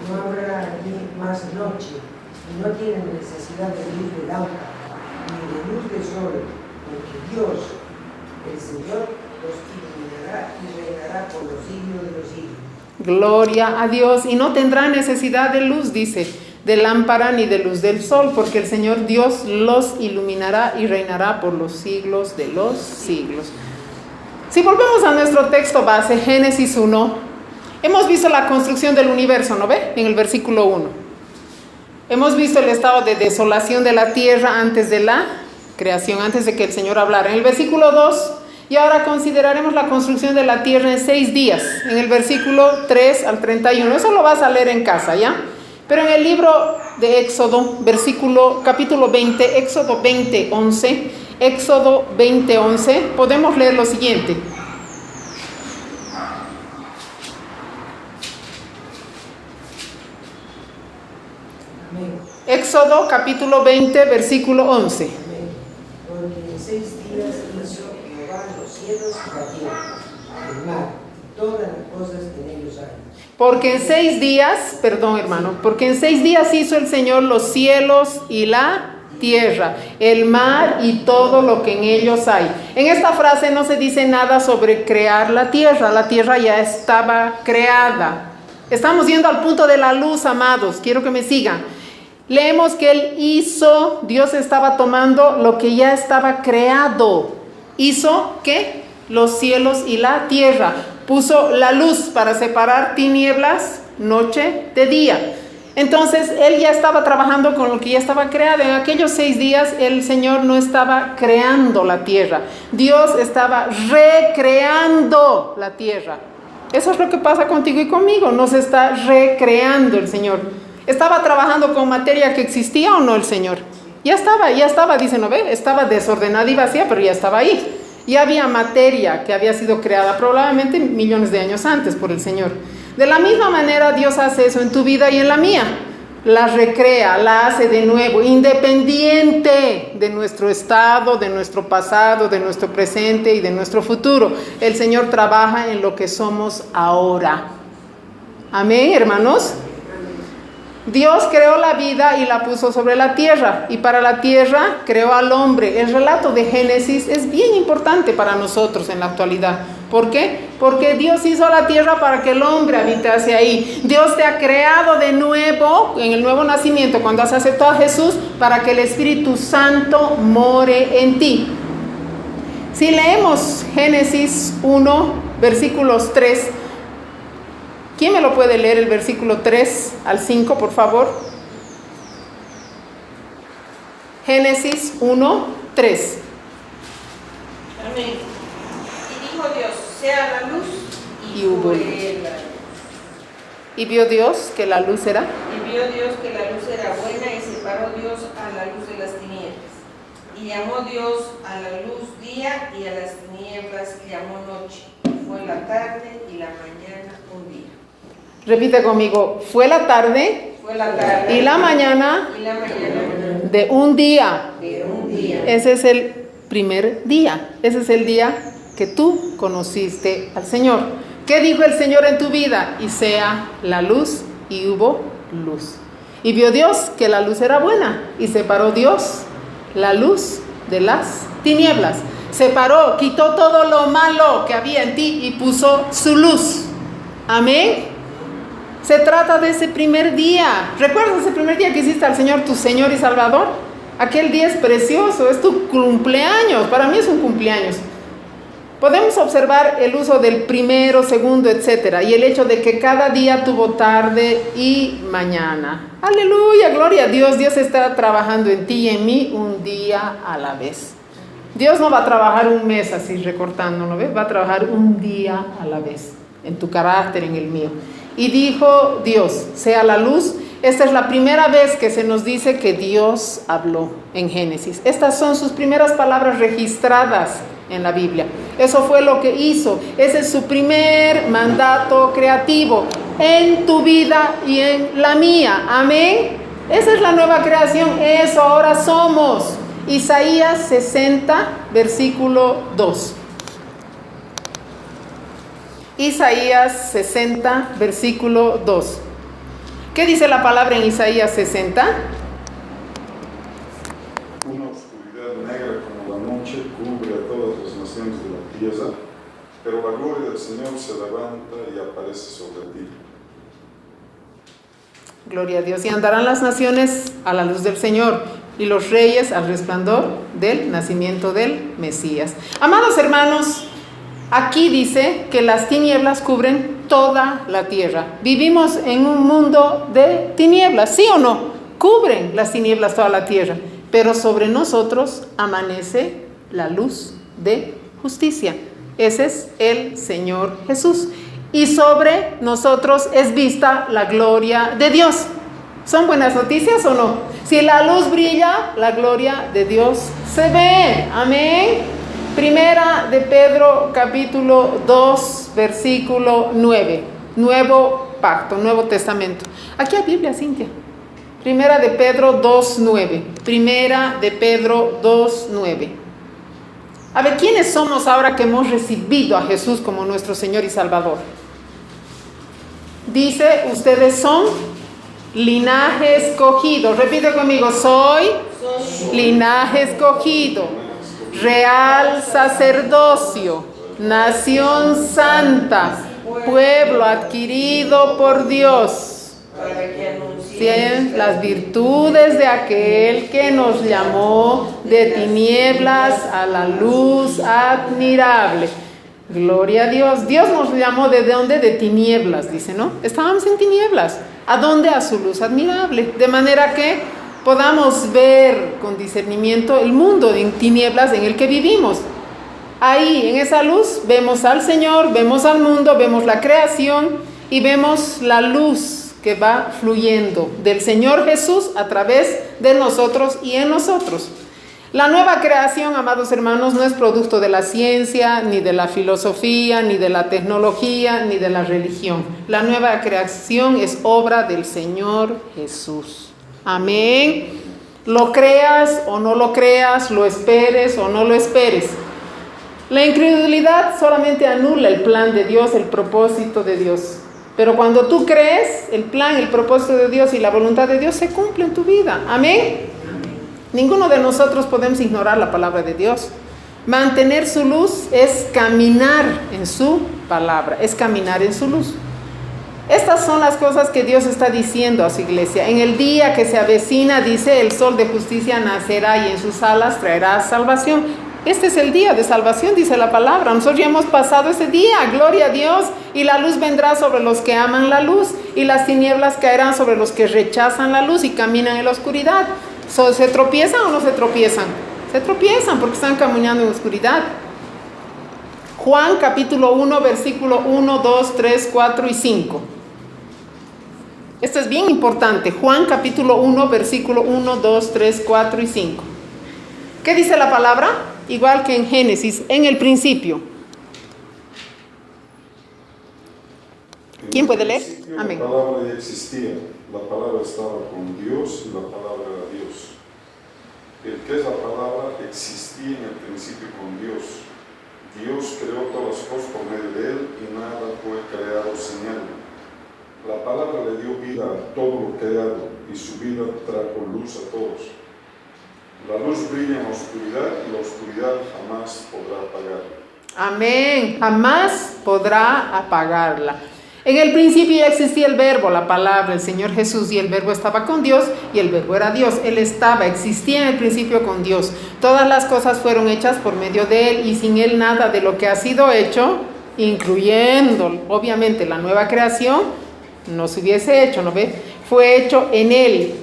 No habrá allí más noche, y no tienen necesidad de luz de lámpara, ni de luz de sol, porque Dios, el Señor, los iluminará y reinará por los siglos de los siglos. Gloria a Dios. Y no tendrá necesidad de luz, dice, de lámpara ni de luz del sol, porque el Señor Dios los iluminará y reinará por los siglos de los siglos. Si volvemos a nuestro texto base, Génesis 1, hemos visto la construcción del universo, ¿no ve? En el versículo 1. Hemos visto el estado de desolación de la tierra antes de la creación, antes de que el Señor hablara. En el versículo 2, y ahora consideraremos la construcción de la tierra en 6 días. En el versículo 3 al 31. Eso lo vas a leer en casa, ¿ya? Pero en el libro de Éxodo, capítulo 20, Éxodo 20, 11, Éxodo 20, 11, podemos leer lo siguiente. Amén. Éxodo capítulo 20, versículo 11. Amén. Porque en 6 días hizo Jehová los cielos y la tierra, el mar, todas las cosas que en ellos hay. Porque en 6 días, perdón hermano, porque en 6 días hizo el Señor los cielos y la tierra, el mar y todo lo que en ellos hay. En esta frase no se dice nada sobre crear la tierra ya estaba creada. Estamos yendo al punto de la luz, amados, quiero que me sigan. Leemos que Él hizo, Dios estaba tomando lo que ya estaba creado. ¿Hizo qué? Los cielos y la tierra. Puso la luz para separar tinieblas, noche de día. Entonces, Él ya estaba trabajando con lo que ya estaba creado. En aquellos 6 días, el Señor no estaba creando la tierra. Dios estaba recreando la tierra. Eso es lo que pasa contigo y conmigo. Nos está recreando el Señor. ¿Estaba trabajando con materia que existía o no el Señor? Ya estaba, dice, ¿no ve? Estaba desordenada y vacía, pero ya estaba ahí. Ya había materia que había sido creada probablemente millones de años antes por el Señor. De la misma manera Dios hace eso en tu vida y en la mía. La recrea, la hace de nuevo, independiente de nuestro estado, de nuestro pasado, de nuestro presente y de nuestro futuro. El Señor trabaja en lo que somos ahora. Amén, hermanos. Dios creó la vida y la puso sobre la tierra, y para la tierra creó al hombre. El relato de Génesis es bien importante para nosotros en la actualidad. ¿Por qué? Porque Dios hizo la tierra para que el hombre habitase ahí. Dios te ha creado de nuevo, en el nuevo nacimiento, cuando has aceptado a Jesús, para que el Espíritu Santo more en ti. Si leemos Génesis 1, versículos 3, ¿quién me lo puede leer el versículo 3 al 5, por favor? Génesis 1, 3. Amén. Y dijo Dios, sea la luz, Y hubo luz. fue la luz. Y vio Dios que la luz era. Y vio Dios que la luz era buena, y separó Dios a la luz de las tinieblas. Y Y llamó Dios a la luz día y a las tinieblas llamó noche. Y fue la tarde y la mañana un día. Repite conmigo, fue la tarde Fue la tarde y la mañana y la mañana de un día. de un día. Ese es el primer día. Ese es el día que tú conociste al Señor. ¿Qué dijo el Señor en tu vida? Y sea la luz, y hubo luz. Y vio Dios que la luz era buena, y separó Dios la luz de las tinieblas. Separó, quitó todo lo malo que había en ti y puso su luz. Amén. Se trata de ese primer día. ¿Recuerdas ese primer día que hiciste al Señor tu Señor y Salvador? Aquel día es precioso, es tu cumpleaños. Para mí es un cumpleaños. Podemos observar el uso del primero, segundo, etcétera, y el hecho de que cada día tuvo tarde y mañana. Aleluya, gloria a Dios. Dios está trabajando en ti y en mí un día a la vez. Dios no va a trabajar un mes así recortándolo, ¿ves? Va a trabajar un día a la vez, en tu carácter, en el mío. Y dijo Dios, sea la luz. Esta es la primera vez que se nos dice que Dios habló en Génesis. Estas son sus primeras palabras registradas en la Biblia. Eso fue lo que hizo. Ese es su primer mandato creativo en tu vida y en la mía. Amén. Esa es la nueva creación. Eso ahora somos. Isaías 60, versículo 2. Isaías 60, versículo 2. ¿Qué dice la palabra en Isaías 60? Una oscuridad negra como la noche cubre a todas las naciones de la tierra, pero la gloria del Señor se levanta y aparece sobre ti. Gloria a Dios. Y andarán las naciones a la luz del Señor, y los reyes al resplandor del nacimiento del Mesías. Amados hermanos, aquí dice que las tinieblas cubren toda la tierra. Vivimos en un mundo de tinieblas, ¿sí o no? Cubren las tinieblas toda la tierra, pero sobre nosotros amanece la luz de justicia. Ese es el Señor Jesús. Y sobre nosotros es vista la gloria de Dios. ¿Son buenas noticias o no? Si la luz brilla, la gloria de Dios se ve. Amén. Primera de Pedro, capítulo 2, versículo 9. Nuevo pacto, Nuevo Testamento. Aquí hay Biblia, Cintia. Primera de Pedro 2:9. Primera de Pedro 2:9. A ver, ¿quiénes somos ahora que hemos recibido a Jesús como nuestro Señor y Salvador? Dice, ustedes son linaje escogido. Repite conmigo, soy linaje escogido, real sacerdocio, nación santa, pueblo adquirido por Dios, para que anuncien las virtudes de aquel que nos llamó de tinieblas a la luz admirable. Gloria a Dios. Dios nos llamó ¿de dónde? De tinieblas, dice, ¿no? Estábamos en tinieblas. ¿A dónde? A su luz admirable. De manera que podamos ver con discernimiento el mundo en tinieblas en el que vivimos. Ahí, en esa luz, vemos al Señor, vemos al mundo, vemos la creación y vemos la luz que va fluyendo del Señor Jesús a través de nosotros y en nosotros. La nueva creación, amados hermanos, no es producto de la ciencia, ni de la filosofía, ni de la tecnología, ni de la religión. La nueva creación es obra del Señor Jesús. Amén. Lo creas o no lo creas, lo esperes o no lo esperes. La incredulidad solamente anula el plan de Dios, el propósito de Dios. Pero cuando tú crees, el plan, el propósito de Dios y la voluntad de Dios se cumple en tu vida. Amén. Ninguno de nosotros podemos ignorar la palabra de Dios. Mantener su luz es caminar en su palabra, es caminar en su luz. Estas son las cosas que Dios está diciendo a su iglesia. En el día que se avecina, dice, el sol de justicia nacerá y en sus alas traerá salvación. Este es el día de salvación, dice la palabra. Nosotros ya hemos pasado ese día, gloria a Dios. Y la luz vendrá sobre los que aman la luz, y las tinieblas caerán sobre los que rechazan la luz y caminan en la oscuridad. ¿Se tropiezan o no se tropiezan? Se tropiezan porque están caminando en oscuridad. Juan capítulo 1, versículo 1, 2, 3, 4 y 5. Esto es bien importante. Juan capítulo 1, versículo 1, 2, 3, 4 y 5. ¿Qué dice la palabra? Igual que en Génesis, en el principio. ¿Quién puede leer? Amén. La palabra ya existía, la palabra estaba con Dios y la palabra era Dios. El que es la palabra existía en el principio con Dios. Dios creó todas las cosas por medio de él y nada fue creado sin él. La palabra le dio vida a todo lo creado y su vida trajo luz a todos. La luz brilla en la oscuridad y la oscuridad jamás podrá apagarla. Amén, jamás podrá apagarla. En el principio ya existía el verbo, la palabra, el Señor Jesús, y el verbo estaba con Dios y el verbo era Dios. Él existía en el principio con Dios. Todas las cosas fueron hechas por medio de Él y sin Él nada de lo que ha sido hecho, incluyendo obviamente la nueva creación, no se hubiese hecho, ¿no ve? Fue hecho en Él,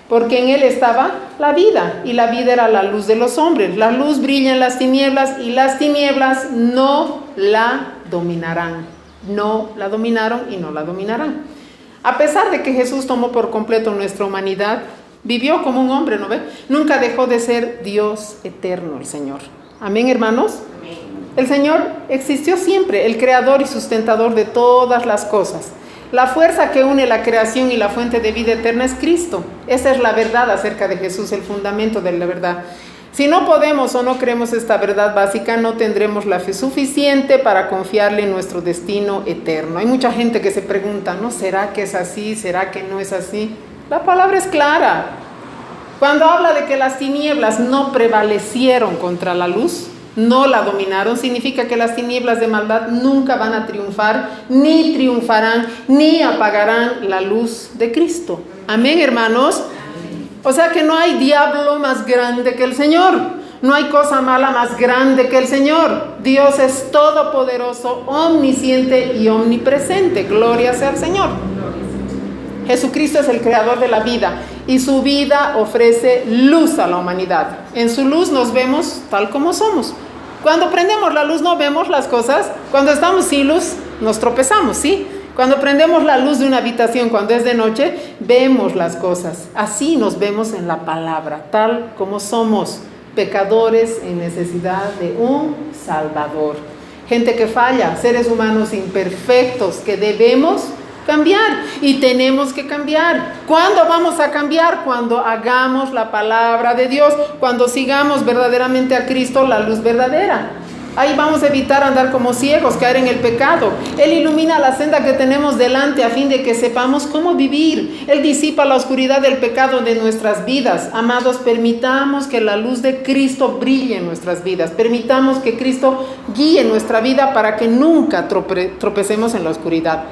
porque en Él estaba la vida y la vida era la luz de los hombres. La luz brilla en las tinieblas y las tinieblas no la dominarán. No la dominaron y no la dominarán. A pesar de que Jesús tomó por completo nuestra humanidad, vivió como un hombre, ¿no ve? Nunca dejó de ser Dios eterno, el Señor. Amén, hermanos. Amén. El Señor existió siempre, el creador y sustentador de todas las cosas. La fuerza que une la creación y la fuente de vida eterna es Cristo. Esa es la verdad acerca de Jesús, el fundamento de la verdad. Si no podemos o no creemos esta verdad básica, no tendremos la fe suficiente para confiarle en nuestro destino eterno. Hay mucha gente que se pregunta, ¿no? ¿Será que es así? ¿Será que no es así? La palabra es clara. Cuando habla de que las tinieblas no prevalecieron contra la luz, no la dominaron, significa que las tinieblas de maldad nunca van a triunfar, ni triunfarán, ni apagarán la luz de Cristo. Amén, hermanos. O sea que no hay diablo más grande que el Señor. No hay cosa mala más grande que el Señor. Dios es todopoderoso, omnisciente y omnipresente. Gloria sea al Señor. Jesucristo es el creador de la vida y su vida ofrece luz a la humanidad. En su luz nos vemos tal como somos. Cuando prendemos la luz no vemos las cosas. Cuando estamos sin luz nos tropezamos, ¿sí? Cuando prendemos la luz de una habitación, cuando es de noche, vemos las cosas. Así nos vemos en la palabra, tal como somos, pecadores en necesidad de un Salvador. Gente que falla, seres humanos imperfectos que debemos cambiar y tenemos que cambiar. ¿Cuándo vamos a cambiar? Cuando hagamos la palabra de Dios, cuando sigamos verdaderamente a Cristo, la luz verdadera. Ahí vamos a evitar andar como ciegos, caer en el pecado. Él ilumina la senda que tenemos delante a fin de que sepamos cómo vivir. Él disipa la oscuridad del pecado de nuestras vidas. Amados, permitamos que la luz de Cristo brille en nuestras vidas. Permitamos que Cristo guíe nuestra vida para que nunca tropecemos en la oscuridad.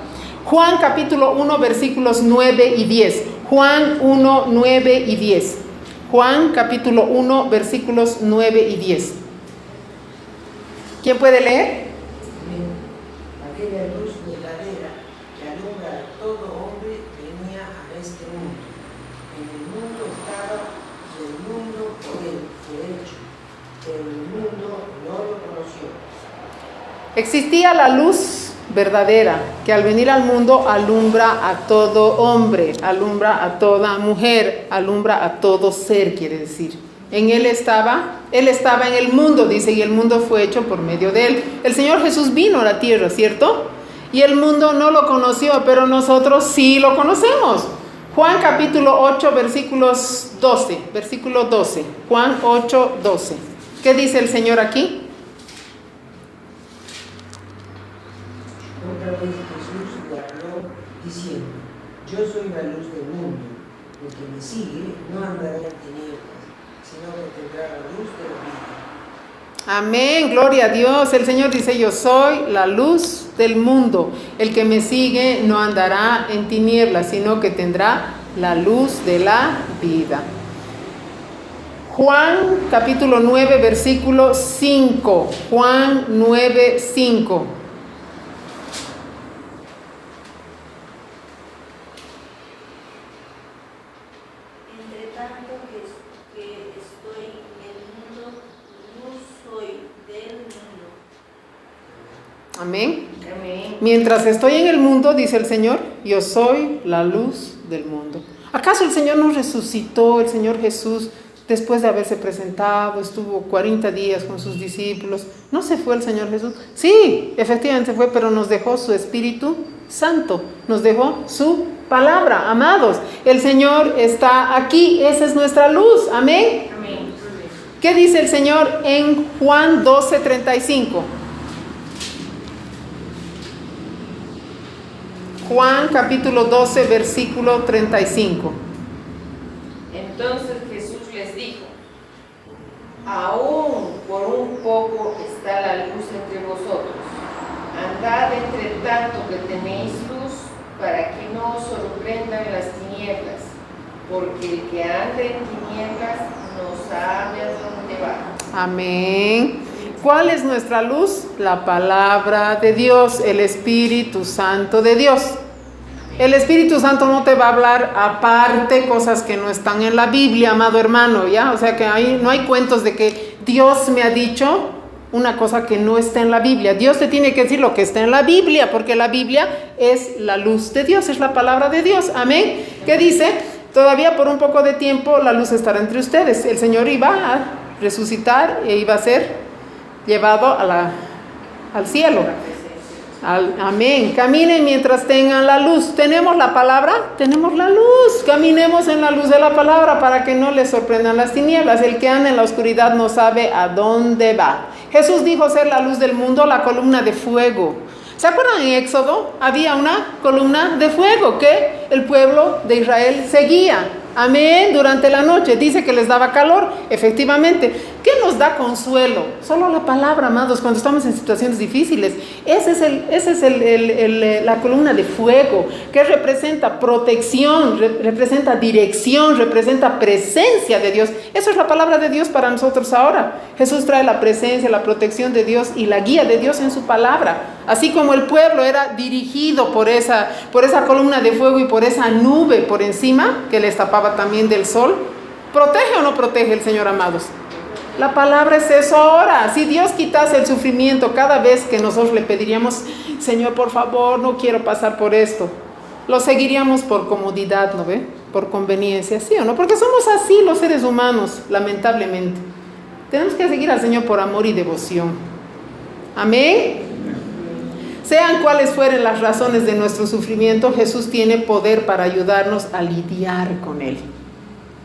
Juan capítulo 1 versículos 9 y 10. Juan 1, 9 y 10. Juan capítulo 1 versículos 9 y 10. ¿Quién puede leer? Aquella luz verdadera que alumbra a todo hombre venía a este mundo. En el mundo estaba y el mundo por él fue hecho, pero el mundo no lo conoció. Existía la luz verdadera que al venir al mundo alumbra a todo hombre, alumbra a toda mujer, alumbra a todo ser, quiere decir. En él estaba en el mundo, dice, y el mundo fue hecho por medio de él. El Señor Jesús vino a la tierra, ¿cierto? Y el mundo no lo conoció, pero nosotros sí lo conocemos. Juan capítulo 8, versículos 12, versículo 12. Juan 8, 12. ¿Qué dice el Señor aquí? Otra vez Jesús le habló diciendo: Yo soy la luz del mundo. El que me sigue no andará en tinieblas, sino que tendrá la luz de la vida. Amén, gloria a Dios. El Señor dice: yo soy la luz del mundo. El que me sigue no andará en tinieblas, sino que tendrá la luz de la vida. Juan capítulo 9, versículo 5. Juan 9, 5. Entre tanto que estoy en el mundo, no soy del mundo. Amén. Amén. Mientras estoy en el mundo, dice el Señor, yo soy la luz del mundo. ¿Acaso el Señor nos resucitó, el Señor Jesús, después de haberse presentado, estuvo 40 días con sus discípulos. ¿No se fue el Señor Jesús? Sí, efectivamente fue, pero nos dejó su Espíritu Santo, nos dejó su palabra, amados. El Señor está aquí, esa es nuestra luz, amén. Amén. ¿Qué dice el Señor en Juan 12:35? Juan capítulo 12, versículo 35. Entonces Jesús les dijo: aún por un poco está la luz entre vosotros. Andad entre tanto que tenéis luz, para que no os sorprendan las tinieblas, porque el que anda en tinieblas no sabe a dónde va. Amén. ¿Cuál es nuestra luz? La palabra de Dios, el Espíritu Santo de Dios. El Espíritu Santo no te va a hablar aparte cosas que no están en la Biblia, amado hermano, ¿ya? O sea que no hay cuentos de que Dios me ha dicho una cosa que no está en la Biblia. Dios te tiene que decir lo que está en la Biblia, porque la Biblia es la luz de Dios, es la palabra de Dios. Amén. ¿Qué dice? Todavía por un poco de tiempo la luz estará entre ustedes. El Señor iba a resucitar e iba a ser llevado al cielo. Amén. Caminen mientras tengan la luz. ¿Tenemos la palabra? Tenemos la luz. Caminemos en la luz de la palabra para que no les sorprendan las tinieblas. El que anda en la oscuridad no sabe a dónde va. Jesús dijo ser la luz del mundo, la columna de fuego. ¿Se acuerdan en Éxodo? Había una columna de fuego que el pueblo de Israel seguía. Amén, durante la noche. Dice que les daba calor, efectivamente. ¿Qué nos da consuelo? Solo la palabra, amados, cuando estamos en situaciones difíciles. Esa es la columna de fuego, que representa protección, representa dirección, representa presencia de Dios. Eso es la palabra de Dios para nosotros ahora. Jesús trae la presencia, la protección de Dios y la guía de Dios en su palabra. Así como el pueblo era dirigido por esa columna de fuego y por esa nube por encima, que les tapaba también del sol. ¿Protege o no protege el Señor, amados? La palabra es eso ahora. Si Dios quitase el sufrimiento cada vez que nosotros le pediríamos: Señor, por favor, no quiero pasar por esto, lo seguiríamos por comodidad, ¿no ve? Por conveniencia, ¿sí o no? Porque somos así los seres humanos, lamentablemente. Tenemos que seguir al Señor por amor y devoción. Amén. Sean cuales fueren las razones de nuestro sufrimiento, Jesús tiene poder para ayudarnos a lidiar con él.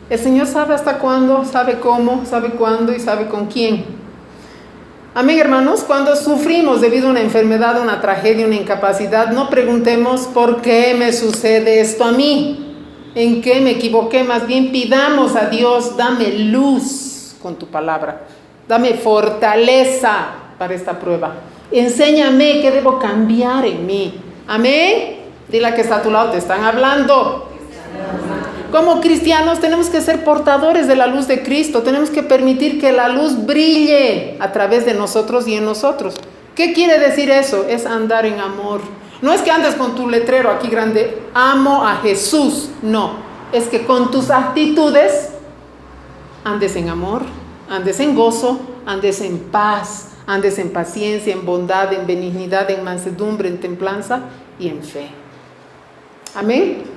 El Señor sabe hasta cuándo, sabe cómo, sabe cuándo y sabe con quién. Amén, hermanos. Cuando sufrimos debido a una enfermedad, una tragedia, una incapacidad, no preguntemos ¿por qué me sucede esto a mí? ¿En qué me equivoqué? Más bien pidamos a Dios: dame luz con tu palabra, dame fortaleza para esta prueba. Enséñame qué debo cambiar en mí. Amén. Dile a que está a tu lado: te están hablando. Como cristianos tenemos que ser portadores de la luz de Cristo. Tenemos que permitir que la luz brille a través de nosotros y en nosotros. ¿Qué quiere decir eso? Es andar en amor. No es que andes con tu letrero aquí grande: amo a Jesús. No, es que con tus actitudes andes en amor, andes en gozo, andes en paz, andes en paciencia, en bondad, en benignidad, en mansedumbre, en templanza y en fe. Amén.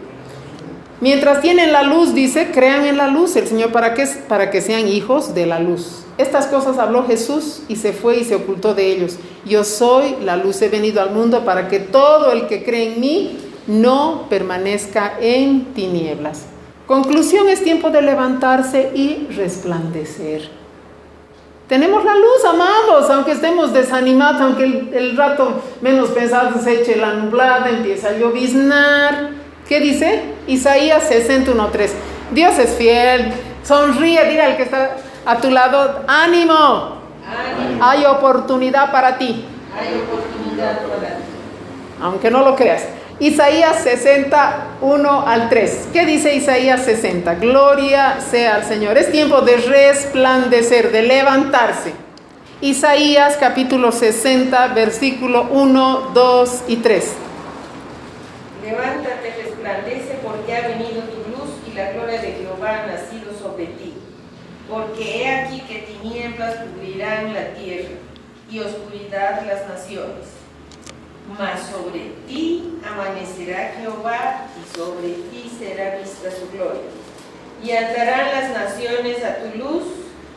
Mientras tienen la luz, dice, crean en la luz. El Señor, ¿para qué? Para que sean hijos de la luz. Estas cosas habló Jesús y se fue y se ocultó de ellos. Yo soy la luz, he venido al mundo para que todo el que cree en mí no permanezca en tinieblas. Conclusión: es tiempo de levantarse y resplandecer. Tenemos la luz, amados, aunque estemos desanimados, aunque el rato menos pensado se eche la nublada, empieza a lloviznar. ¿Qué dice? Isaías 61:3. Dios es fiel. Sonríe, dile al que está a tu lado: ánimo. Ánimo. Hay oportunidad para ti. Hay oportunidad para ti. Aunque no lo creas. Isaías 61:3. ¿Qué dice Isaías 60? Gloria sea al Señor. Es tiempo de resplandecer, de levantarse. Isaías capítulo 60, versículo 1, 2 y 3. Levántate, resplandece, porque ha venido tu luz y la gloria de Jehová ha nacido sobre ti. Porque he aquí que tinieblas cubrirán la tierra y oscuridad las naciones. Mas sobre ti amanecerá Jehová y sobre ti será vista su gloria. Y andarán las naciones a tu luz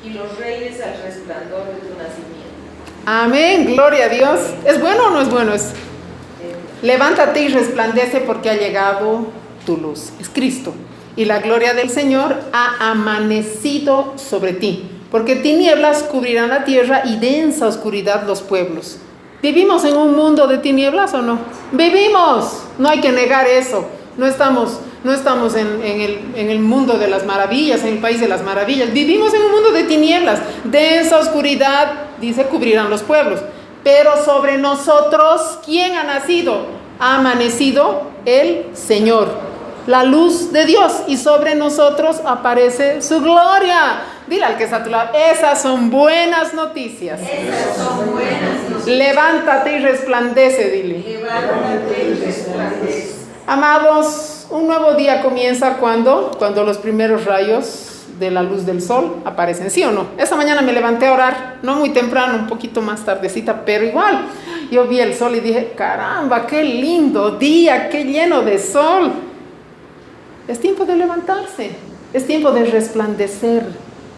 y los reyes al resplandor de tu nacimiento. Amén, gloria a Dios. ¿Es bueno o no es bueno eso? Levántate y resplandece porque ha llegado tu luz. Es Cristo. Y la gloria del Señor ha amanecido sobre ti. Porque tinieblas cubrirán la tierra y densa oscuridad los pueblos. ¿Vivimos en un mundo de tinieblas o no? Vivimos. No hay que negar eso. No estamos en el mundo de las maravillas, en el país de las maravillas. Vivimos en un mundo de tinieblas. Densa oscuridad, dice, cubrirán los pueblos. Pero sobre nosotros, ¿quién ha nacido? Ha amanecido el Señor, la luz de Dios. Y sobre nosotros aparece su gloria. Dile al que está a tu lado, esas son buenas noticias. Esas son buenas noticias. Levántate y resplandece, dile. Levántate y resplandece. Amados, un nuevo día comienza cuando los primeros rayos de la luz del sol aparecen, ¿sí o no? Esta mañana me levanté a orar, no muy temprano, un poquito más tardecita, pero igual, yo vi el sol y dije, caramba, qué lindo día, qué lleno de sol. Es tiempo de levantarse, es tiempo de resplandecer.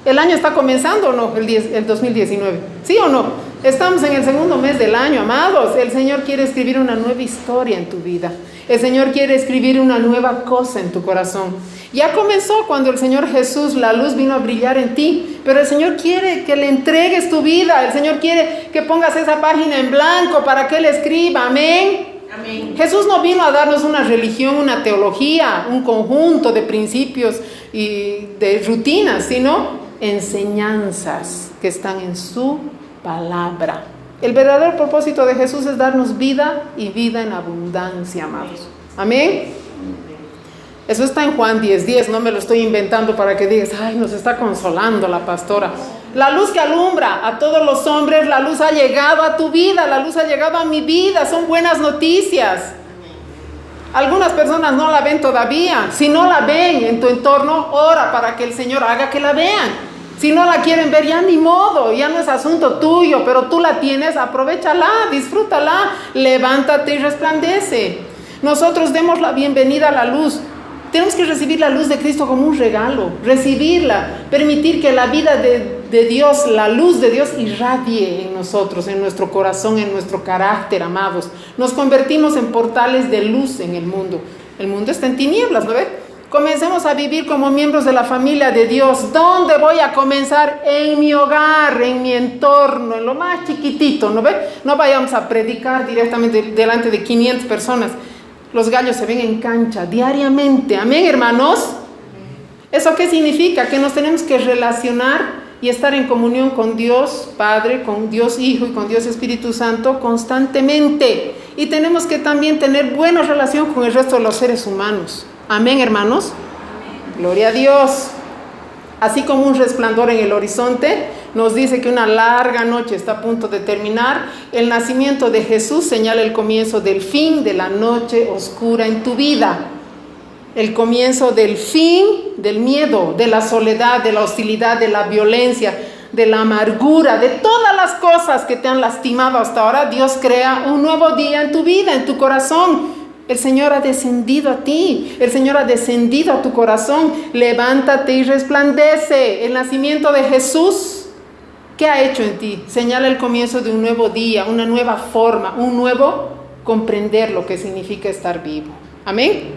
¿El año está comenzando o no? El 2019, ¿sí o no? Estamos en el segundo mes del año, amados. El Señor quiere escribir una nueva historia en tu vida. El Señor quiere escribir una nueva cosa en tu corazón. Ya comenzó cuando el Señor Jesús, la luz vino a brillar en ti, pero el Señor quiere que le entregues tu vida. El Señor quiere que pongas esa página en blanco para que Él escriba. Amén. Amén. Jesús no vino a darnos una religión, una teología, un conjunto de principios y de rutinas, sino enseñanzas que están en su palabra. El verdadero propósito de Jesús es darnos vida y vida en abundancia, amados. Amén. Eso está en Juan 10:10, no me lo estoy inventando para que digas, ay, nos está consolando la pastora. La luz que alumbra a todos los hombres, la luz ha llegado a tu vida, la luz ha llegado a mi vida, son buenas noticias. Algunas personas no la ven todavía. Si no la ven en tu entorno, ora para que el Señor haga que la vean. Si no la quieren ver, ya ni modo, ya no es asunto tuyo, pero tú la tienes, aprovéchala, disfrútala, levántate y resplandece. Nosotros demos la bienvenida a la luz. Tenemos que recibir la luz de Cristo como un regalo, recibirla, permitir que la vida de Dios, la luz de Dios irradie en nosotros, en nuestro corazón, en nuestro carácter, amados. Nos convertimos en portales de luz en el mundo. El mundo está en tinieblas, ¿no ves? Comencemos a vivir como miembros de la familia de Dios. ¿Dónde voy a comenzar? En mi hogar, en mi entorno, en lo más chiquitito, ¿no ves? No vayamos a predicar directamente delante de 500 personas. Los gallos se ven en cancha diariamente. Amén, hermanos. ¿Eso qué significa? Que nos tenemos que relacionar y estar en comunión con Dios Padre, con Dios Hijo y con Dios Espíritu Santo constantemente. Y tenemos que también tener buena relación con el resto de los seres humanos. Amén, hermanos. Amén. Gloria a Dios. Así como un resplandor en el horizonte nos dice que una larga noche está a punto de terminar, el nacimiento de Jesús señala el comienzo del fin de la noche oscura en tu vida. El comienzo del fin del miedo, de la soledad, de la hostilidad, de la violencia, de la amargura, de todas las cosas que te han lastimado hasta ahora. Dios crea un nuevo día en tu vida, en tu corazón. El Señor ha descendido a ti, el Señor ha descendido a tu corazón. Levántate y resplandece. El nacimiento de Jesús, ¿qué ha hecho en ti? Señala el comienzo de un nuevo día, una nueva forma, un nuevo comprender lo que significa estar vivo. Amén.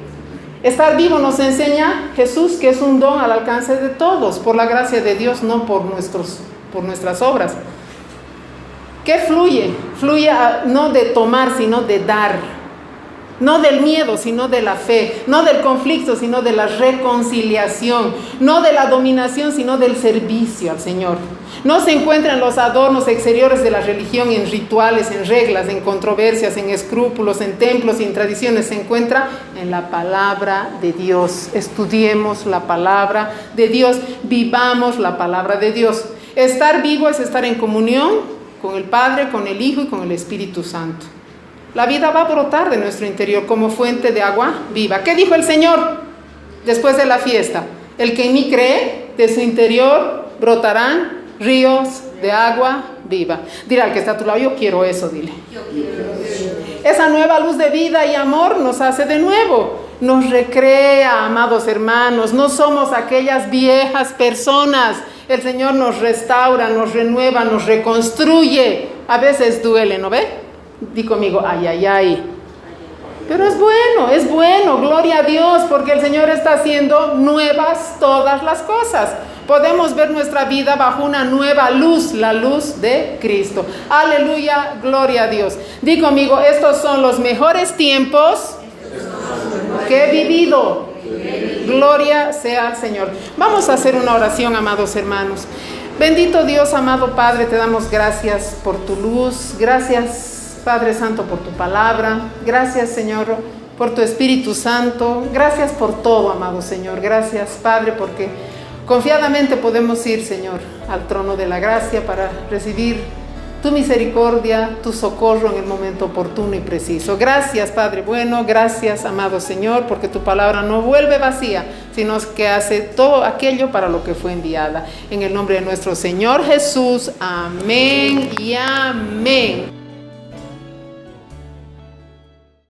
Estar vivo nos enseña Jesús que es un don al alcance de todos, por la gracia de Dios, no por nuestras obras. ¿Qué fluye? Fluye no de tomar, sino de dar. No del miedo, sino de la fe. No del conflicto, sino de la reconciliación. No de la dominación, sino del servicio al Señor. No se encuentra en los adornos exteriores de la religión, en rituales, en reglas, en controversias, en escrúpulos, en templos y en tradiciones. Se encuentra en la palabra de Dios. Estudiemos la palabra de Dios. Vivamos la palabra de Dios. Estar vivo es estar en comunión con el Padre, con el Hijo y con el Espíritu Santo. La vida va a brotar de nuestro interior como fuente de agua viva. ¿Qué dijo el Señor después de la fiesta? El que en mí cree, de su interior brotarán ríos de agua viva. Dile al que está a tu lado, yo quiero eso, dile. Yo quiero eso. Esa nueva luz de vida y amor nos hace de nuevo. nos recrea, amados hermanos. No somos aquellas viejas personas. El Señor nos restaura, nos renueva, nos reconstruye. A veces duele, ¿no ve? Di conmigo, ay, ay, ay. Pero es bueno, gloria a Dios, porque el Señor está haciendo nuevas todas las cosas. Podemos ver nuestra vida bajo una nueva luz, la luz de Cristo. Aleluya, gloria a Dios. Di conmigo, estos son los mejores tiempos que he vivido. Gloria sea al Señor. Vamos a hacer una oración, amados hermanos. Bendito Dios, amado Padre, te damos gracias por tu luz. Gracias, Padre Santo, por tu palabra. Gracias, Señor, por tu Espíritu Santo. Gracias por todo, amado Señor. Gracias, Padre, porque confiadamente podemos ir, Señor, al trono de la gracia para recibir tu misericordia, tu socorro en el momento oportuno y preciso. Gracias, Padre bueno, gracias, amado Señor, porque tu palabra no vuelve vacía, sino que hace todo aquello para lo que fue enviada. En el nombre de nuestro Señor Jesús, amén y amén.